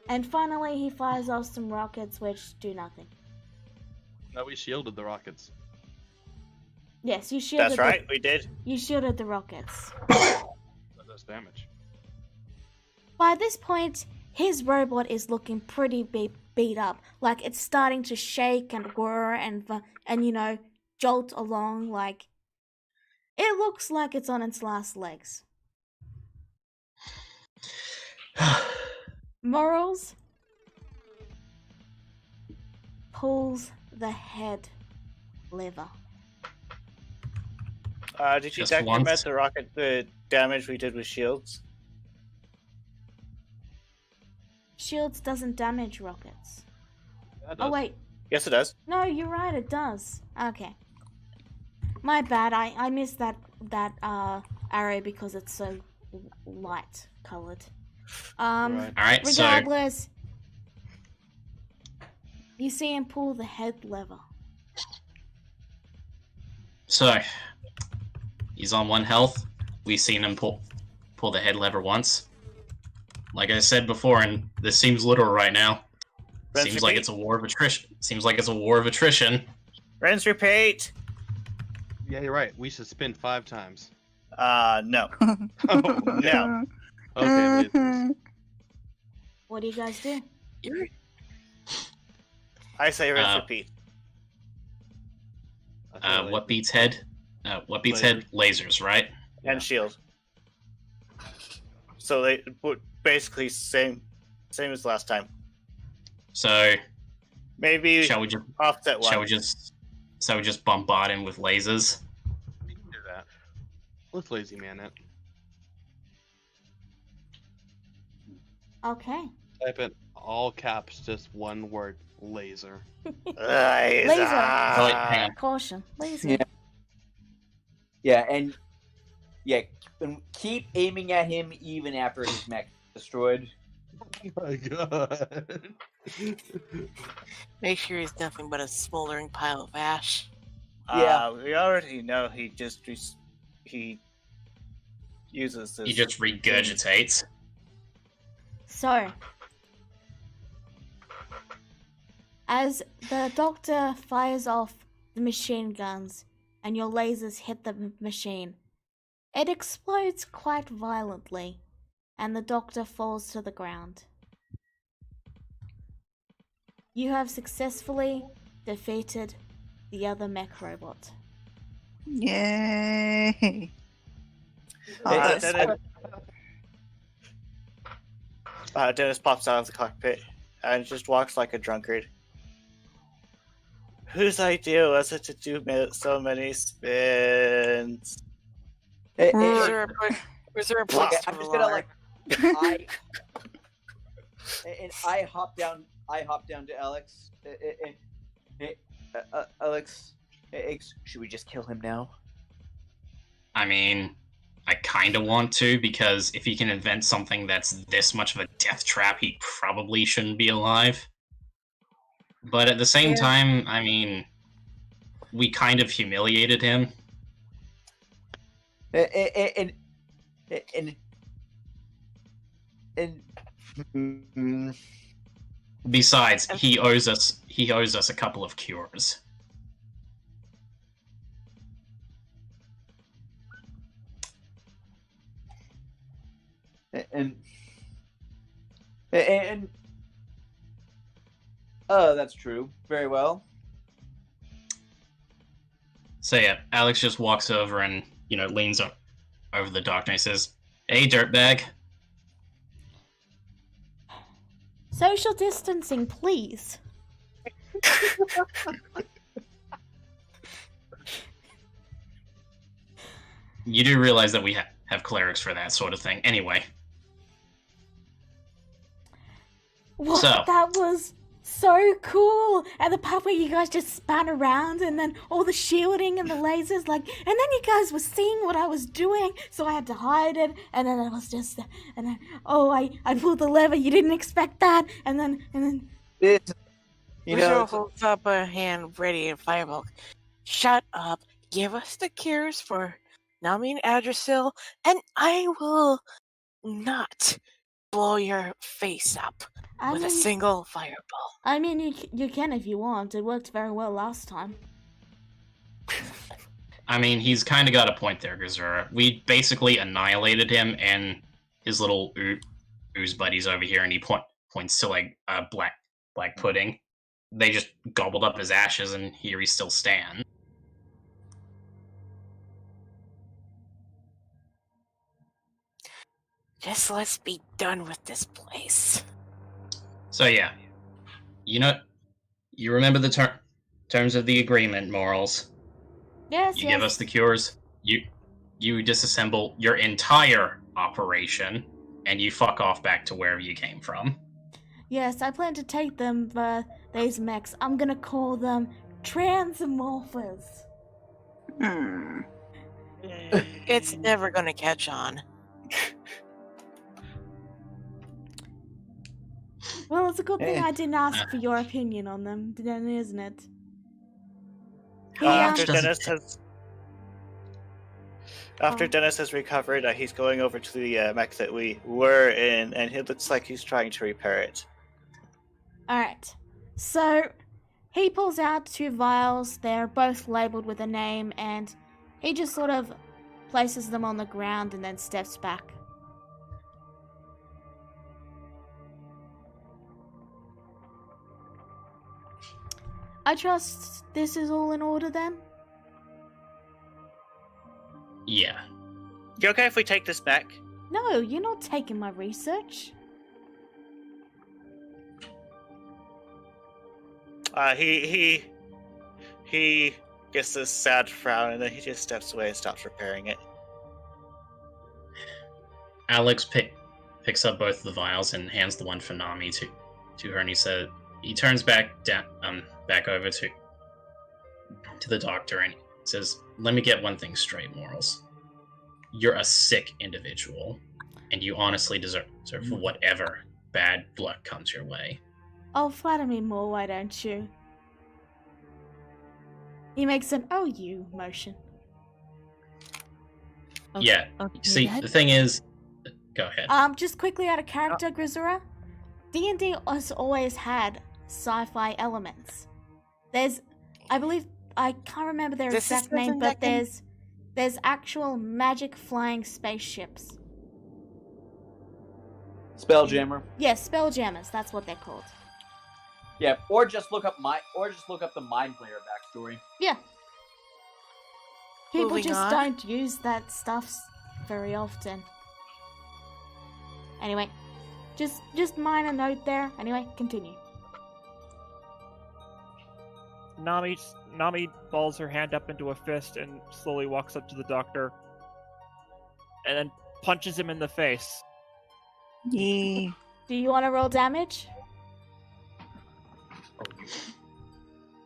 And finally, he fires off some rockets, which do nothing. No, we shielded the rockets. Yes, you shielded. That's right, we did. You shielded the rockets. That does damage. By this point, his robot is looking pretty beat up. Like, it's starting to shake and whir and you know, jolt along. Like, it looks like it's on its last legs. Morals pulls the head lever. Did you Just document once. the damage we did with shields? Shields doesn't damage rockets. That Oh does. wait, Yes, it does. no, you're right, it does. Okay. My bad, I missed that arrow because it's so light colored. Right. Alright, so Regardless, you see him pull the head lever. he's on 1 health. We've seen him pull the head lever once. Like I said before, and this seems literal right now. Rinse, Seems like repeat. it's a war of attrition. Seems like it's a war of attrition. Rinse, repeat. Yeah, you're right. We should spin 5 times. No. Oh, No. Okay, lasers. What do you guys do? You're I say rinse, Uh, repeat. I feel What like- beats head? What beats head? Lasers, right? And shield. So they basically same as last time. So Maybe shall we just offset one. shall we just bombard him with lasers? We can do that. Let's lazy man it. Okay. Type in all caps, just one word, laser. Laser. Oh, wait, hang on. Caution. Laser. Yeah. Yeah, and keep aiming at him even after his mech is destroyed. Oh my god. make sure he's nothing but a smoldering pile of ash. Yeah. We already know he uses this. He just regurgitates. So, as the doctor fires off the machine guns and your lasers hit the machine, it explodes quite violently and the doctor falls to the ground. You have successfully defeated the other mech robot. Yay! Dennis pops out of the cockpit and just walks like a drunkard. Whose idea was it to do so many spins? Was there a place to I'm just gonna rely? I hop down to Alex. Alex, should we just kill him now? I mean, I kind of want to, because if he can invent something that's this much of a death trap, he probably shouldn't be alive. But at the same time, I mean, we kind of humiliated him. And Besides, he owes us a couple of cures. And oh, that's true. Very well. So yeah, Alex just walks over and, leans up over the doctor and he says, "Hey, dirtbag." Social distancing, please. You do realize that we have clerics for that sort of thing. Anyway. What? So. That was so cool. And the part where you guys just span around and then all the shielding and the lasers, and then you guys were seeing what I was doing, so I had to hide it, and then I was just, and then, I pulled the lever, you didn't expect that, and then. Wizard holds up a hand ready and fireball. Shut up. Give us the cures for Nami and Adrasil, and I will not blow your face up with a single fireball. I mean, you can if you want. It worked very well last time. I mean, he's kind of got a point there, Gazura. We basically annihilated him and his little ooze buddies over here, and he points to, black pudding. They just gobbled up his ashes, and here he still stands. Just let's be done with this place. So yeah, you remember the terms of the agreement, Morals. Yes, You give us the cures, you disassemble your entire operation, and you fuck off back to wherever you came from. Yes, I plan to take them, these mechs. I'm gonna call them Transmorphers. It's never gonna catch on. Well, it's a good thing I didn't ask for your opinion on them, then, isn't it? After Dennis has recovered, he's going over to the mech that we were in, and it looks like he's trying to repair it. Alright, so he pulls out 2 vials. They're both labeled with a name, and he just sort of places them on the ground and then steps back. I trust this is all in order then? Yeah. You okay if we take this back? No, you're not taking my research. He gets this sad frown, and then he just steps away and stops repairing it. Alex picks up both the vials and hands the one for Nami to her, and he turns back over to the doctor and says, "Let me get one thing straight, Morals. You're a sick individual, and you honestly deserve whatever bad luck comes your way." Oh, flatter me more, why don't you? He makes an "oh you" motion. Okay. Yeah. See, the thing is, go ahead. Just quickly out of character, Grisura. D&D has always had sci-fi elements. There's, I believe, I can't remember their exact name, but there's actual magic flying spaceships. Spelljammer. Yes, spelljammers. That's what they're called. Yeah, or just look up the Mind Flayer backstory. Yeah. People Moving just on. don't use that stuff very often. Anyway, just minor note there. Anyway, continue. Nami balls her hand up into a fist and slowly walks up to the doctor, and then punches him in the face. Yeah. Do you want to roll damage?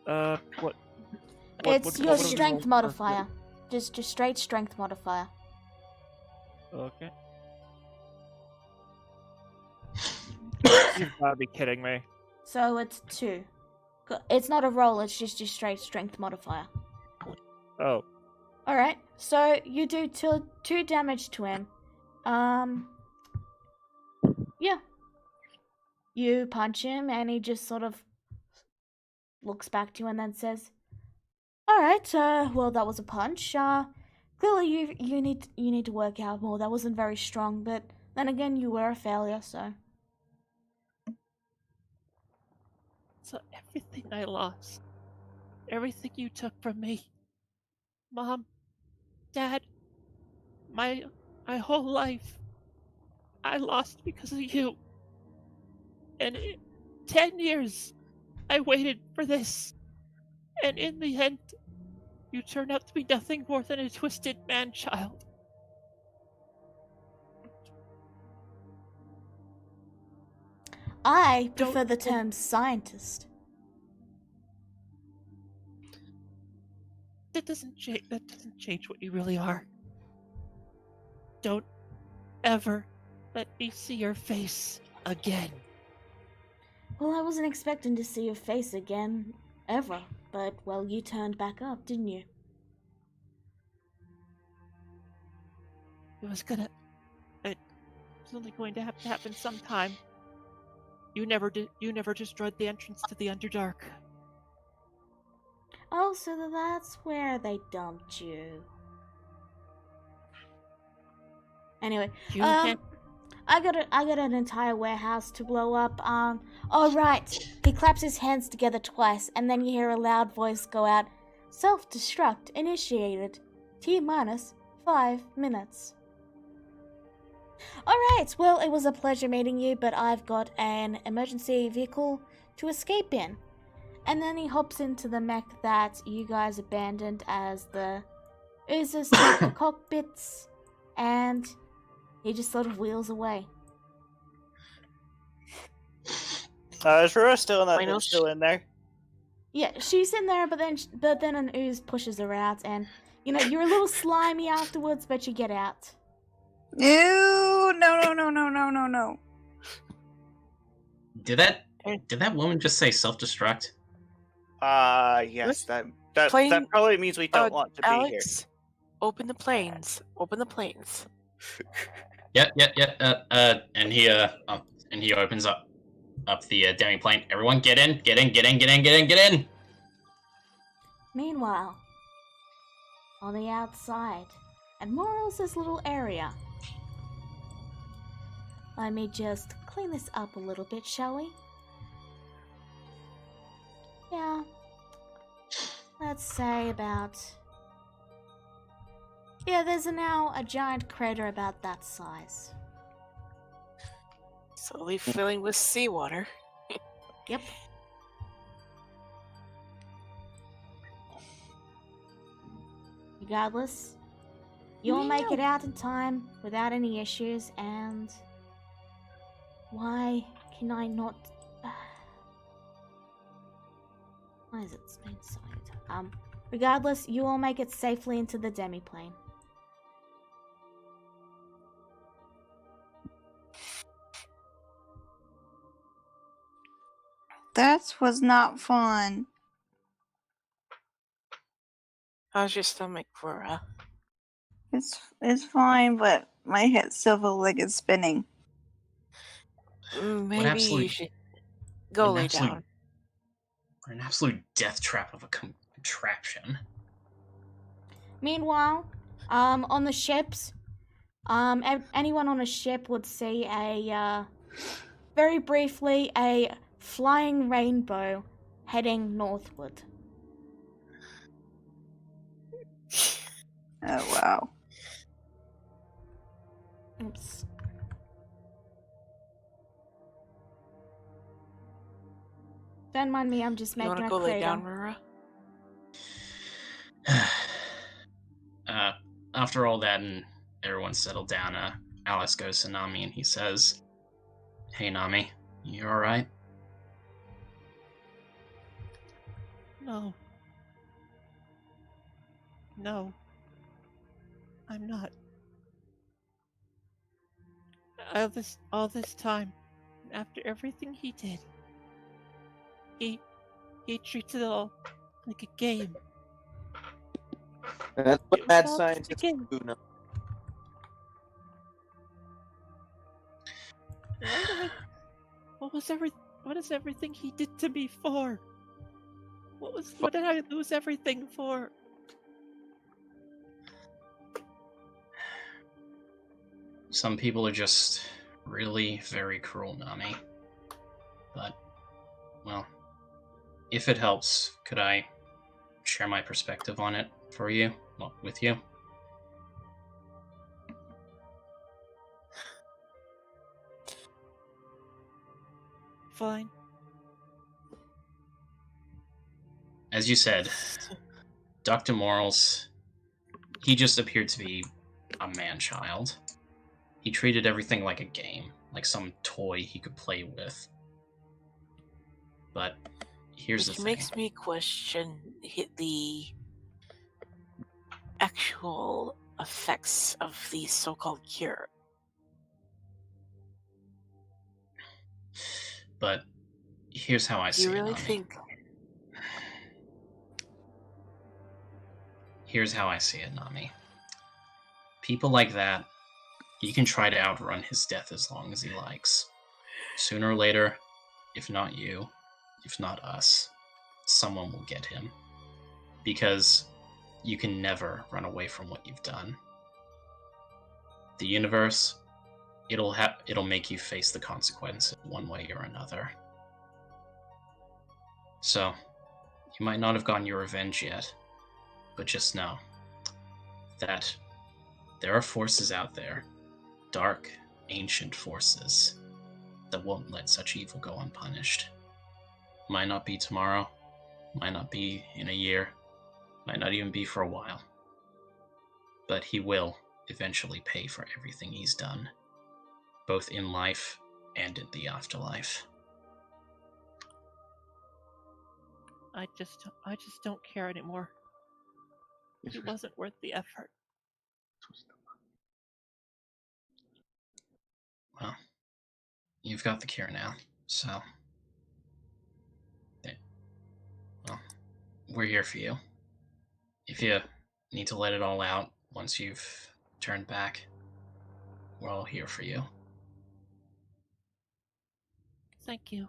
What? It's your what do we strength roll modifier. Just straight strength modifier. Okay. You've gotta be kidding me. So it's 2. It's not a roll, it's just your straight strength modifier. Oh. Alright, so you do 2 damage to him. Yeah. You punch him and he just sort of looks back to you and then says, "Alright, well that was a punch. Clearly you need to work out more. That wasn't very strong, but Then again, you were a failure, so. So everything I lost, everything you took from me, Mom, Dad, my whole life, I lost because of you. And 10 years, I waited for this. And in the end, you turned out to be nothing more than a twisted man-child. I prefer the term scientist. That doesn't change what you really are. Don't ever let me see your face again. Well, I wasn't expecting to see your face again, ever. But, well, you turned back up, didn't you? It was only going to have to happen sometime. You never destroyed the entrance to the Underdark. Oh, so that's where they dumped you. Anyway, I got an entire warehouse to blow up. Oh right. He claps his hands together twice, and then you hear a loud voice go out. Self-destruct initiated. T-minus 5 minutes. Alright, well, it was a pleasure meeting you, but I've got an emergency vehicle to escape in. And then he hops into the mech that you guys abandoned as the oozes take the cockpits, and he just sort of wheels away. Is Rura still in there? Yeah, she's in there, but then an ooze pushes her out, and you're a little slimy afterwards, but you get out. Ew, no. Did that woman just say self-destruct? Yes, that probably means we don't want to Alex, be here. Open the planes. Yeah. And he opens up the demi-plane. Everyone get in. Meanwhile, on the outside, at Morals' little area. Let me just clean this up a little bit, shall we? Yeah. Let's say about... Yeah, there's now a giant crater about that size. Slowly filling with seawater. Yep. Regardless, you'll make it out in time without any issues, and... Why can I not... Why is it been silent? Regardless, you all make it safely into the demi-plane. That was not fun. How's your stomach, Flora? It's fine, but my head still feels like it's spinning. Maybe you should go lay down. An absolute death trap of a contraption. Meanwhile, on the ships, anyone on a ship would see very briefly, a flying rainbow heading northward. Oh, wow. Oops. Don't mind me, I'm just making a crater. You wanna go lay down, Rura? After all that and everyone's settled down, Alex goes to Nami and he says, "Hey Nami, you alright?" No. No. I'm not. All this time, after everything he did, he treats it all like a game. That's what mad scientists do now. What is everything he did to me for? What did I lose everything for? Some people are just really very cruel, Nami. But, well, if it helps, could I share my perspective on it for you? Well, with you? Fine. As you said, Dr. Morals, he just appeared to be a man-child. He treated everything like a game, like some toy he could play with. But here's the Which thing. makes me question the actual effects of the so-called cure. But here's how I Do see you it, really Nami. think? Here's how I see it, Nami. People like that, he can try to outrun his death as long as he likes. Sooner or later, if not you, if not us, someone will get him. Because you can never run away from what you've done. The universe, it'll make you face the consequences one way or another. So, you might not have gotten your revenge yet, but just know that there are forces out there, dark, ancient forces, that won't let such evil go unpunished. Might not be tomorrow, might not be in a year, might not even be for a while. But he will eventually pay for everything he's done, both in life and in the afterlife. I just don't care anymore. It wasn't worth the effort. Well, you've got the cure now, so... well, we're here for you. If you need to let it all out once you've turned back, we're all here for you. Thank you.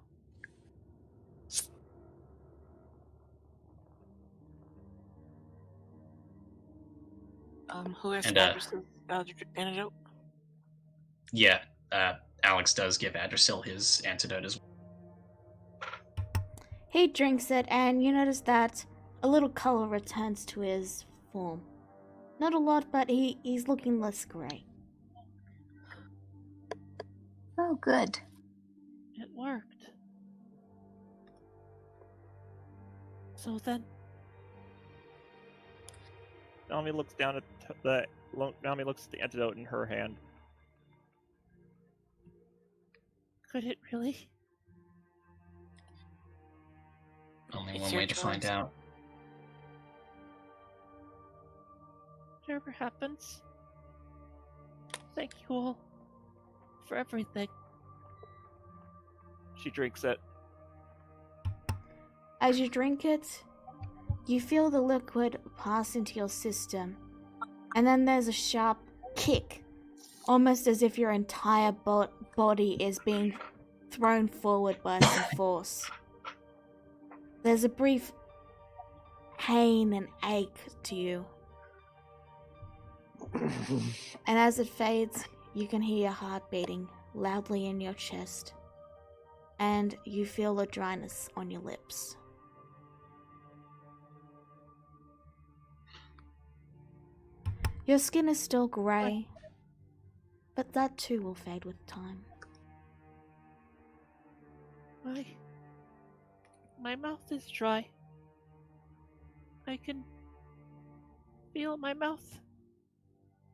Who has And, Adder's antidote? Yeah, Alex does give Addersil his antidote as well. He drinks it, and you notice that a little color returns to his form. Not a lot, but he's looking less grey. Oh, good. It worked. So then, Nami looks down at Nami looks at the antidote in her hand. could it really? Only It's one your way to find choice. out. Whatever happens. Thank you all for everything. She drinks it. As you drink it, you feel the liquid pass into your system, and then there's a sharp kick, almost as if your entire body is being thrown forward by some force. There's a brief pain and ache to you, and as it fades, you can hear your heart beating loudly in your chest, and you feel the dryness on your lips. Your skin is still grey, but that too will fade with time. My mouth is dry. I can feel my mouth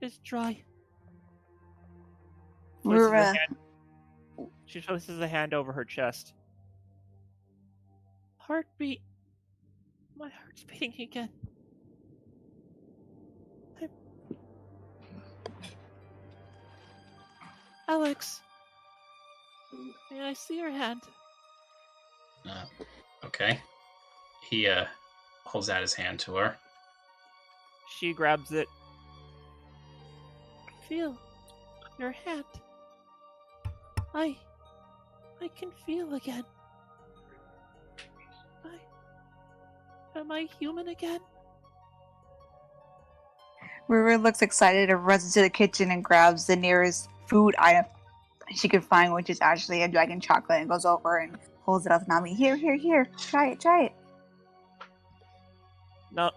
is dry. She places a hand over her chest. Heartbeat. My heart's beating again. Alex, may I see your hand? Okay. He holds out his hand to her. She grabs it. Feel your hand. I can feel again. Am I human again? Ruru looks excited and runs into the kitchen and grabs the nearest food item she could find, which is actually a dragon chocolate, and goes over and holds it up to Nami. Here, try it.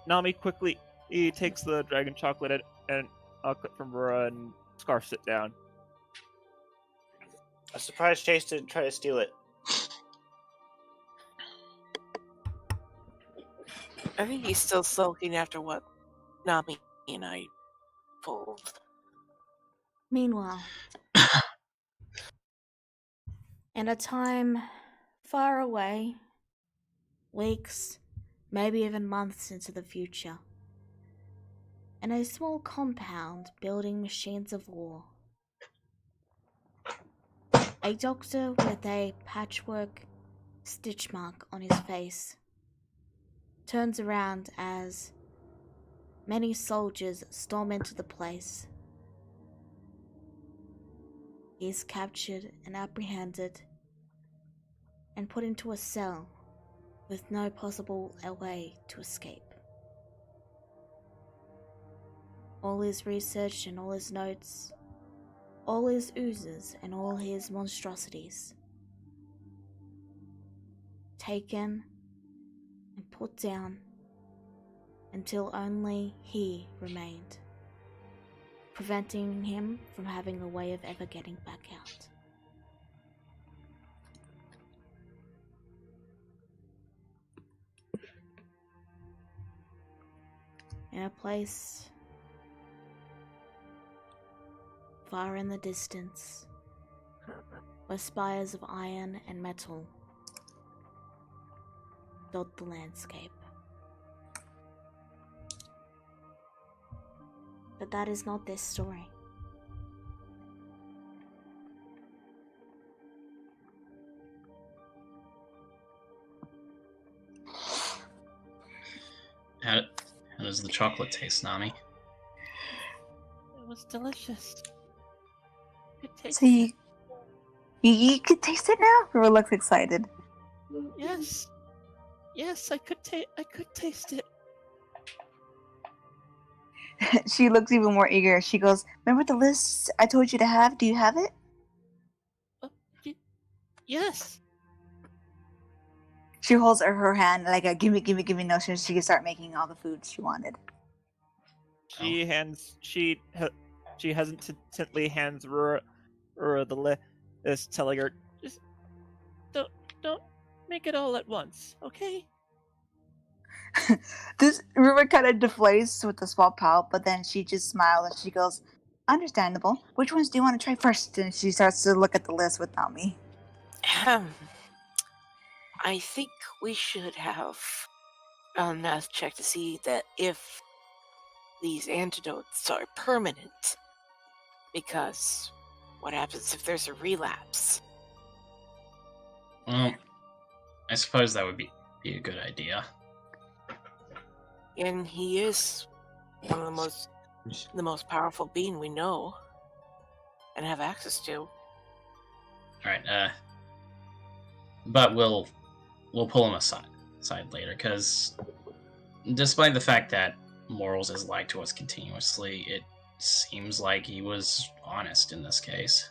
Nami quickly he takes the dragon chocolate and clip from Rura and scarfs it down. I'm surprised Chase didn't try to steal it. I think he's still sulking after what Nami and I pulled. Meanwhile, in a time far away, weeks, maybe even months into the future, in a small compound building machines of war, a doctor with a patchwork stitch mark on his face turns around as many soldiers storm into the place. He is captured and apprehended and put into a cell with no possible way to escape. All his research and all his notes, all his oozes and all his monstrosities, taken and put down until only he remained, preventing him from having a way of ever getting back out. In a place far in the distance, where spires of iron and metal dot the landscape. But that is not this story. How does the chocolate taste, Nami? It was delicious. Could taste So you could taste it now? Rura looks excited. Yes. Yes, I could taste it. She looks even more eager. She goes, remember the list I told you to have? Do you have it? Yes. She holds her hand like a gimme notion so she can start making all the food she wanted. She hesitantly hands Rura the list, telling her, "Just don't make it all at once, okay?" This Rura kind of deflates with a small pout, but then she just smiles and she goes, understandable. Which ones do you want to try first? And she starts to look at the list with Nami. I think we should have a math check to see that if these antidotes are permanent. Because what happens if there's a relapse? Well, I suppose that would be a good idea. And he is one of the most powerful being we know and have access to. Alright, but we'll pull him aside later, because despite the fact that Morals is lied to us continuously, it seems like he was honest in this case.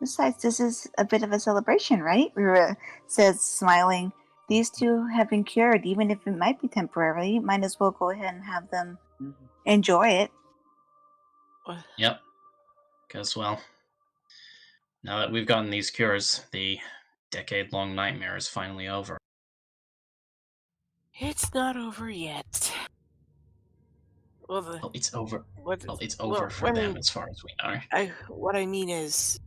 Besides, this is a bit of a celebration, right? Rura says, smiling. These two have been cured, even if it might be temporarily. Might as well go ahead and have them enjoy it. Yep. Because, well, now that we've gotten these cures, the decade-long nightmare is finally over. It's not over yet. Well, it's over. It's over well, for them, as far as we know. What I mean is,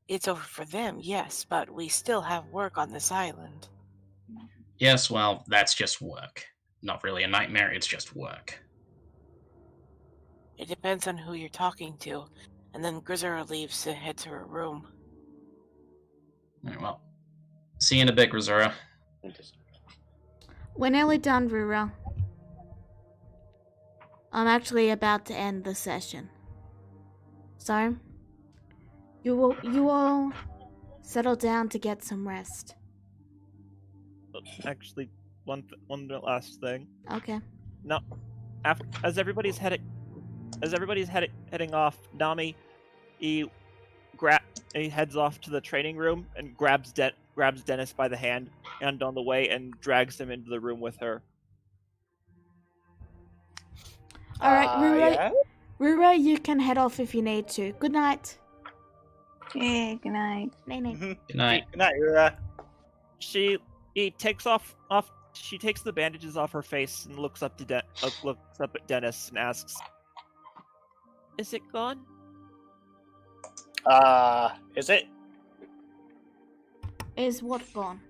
it's over for them, yes, but we still have work on this island. Yes, well, that's just work. Not really a nightmare, it's just work. It depends on who you're talking to. And then Grisera leaves to head to her room. Alright, well, see you in a bit, Grisera. We're nearly done, Rura. I'm actually about to end the session. So, you all settle down to get some rest. Actually, one last thing. Okay. Now, as everybody's as everybody's heading off, Nami, he heads off to the training room and grabs Dennis by the hand and on the way and drags him into the room with her. All right, Rura, Yeah? Rura, you can head off if you need to. Good night. Okay, good night. Night night. Good night. Good night, Yura. She takes she takes the bandages off her face and looks up at Dennis and asks, Is it gone? Is it? Is what gone?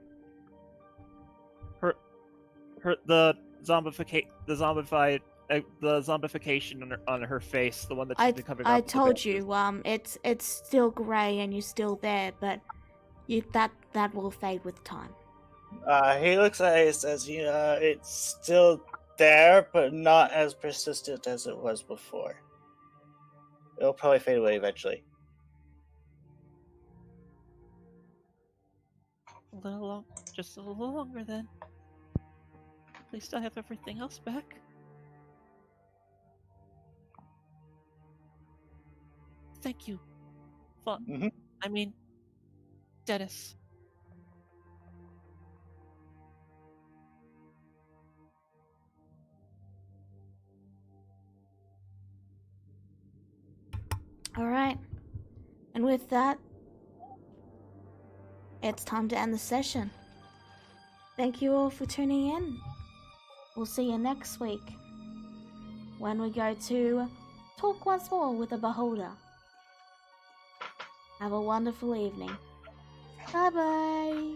the zombification on her face, the one that she's been covering up. I with the told bandages. you, it's still grey and you're still there, but that will fade with time. He looks at it and says, it's still there, but not as persistent as it was before. It'll probably fade away eventually. Just a little longer then. At least I have everything else back. Thank you. Mhm. I mean, Dennis. Alright. And with that, it's time to end the session. Thank you all for tuning in. We'll see you next week when we go to talk once more with the Beholder. Have a wonderful evening. Bye bye.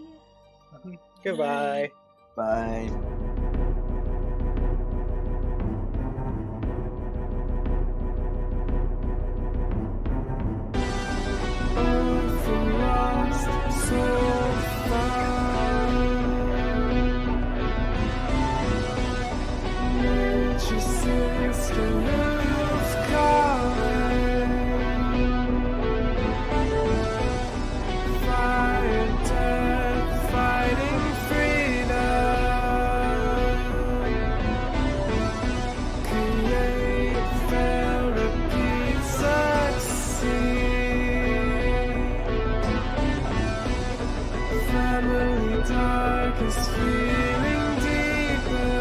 Goodbye. Bye.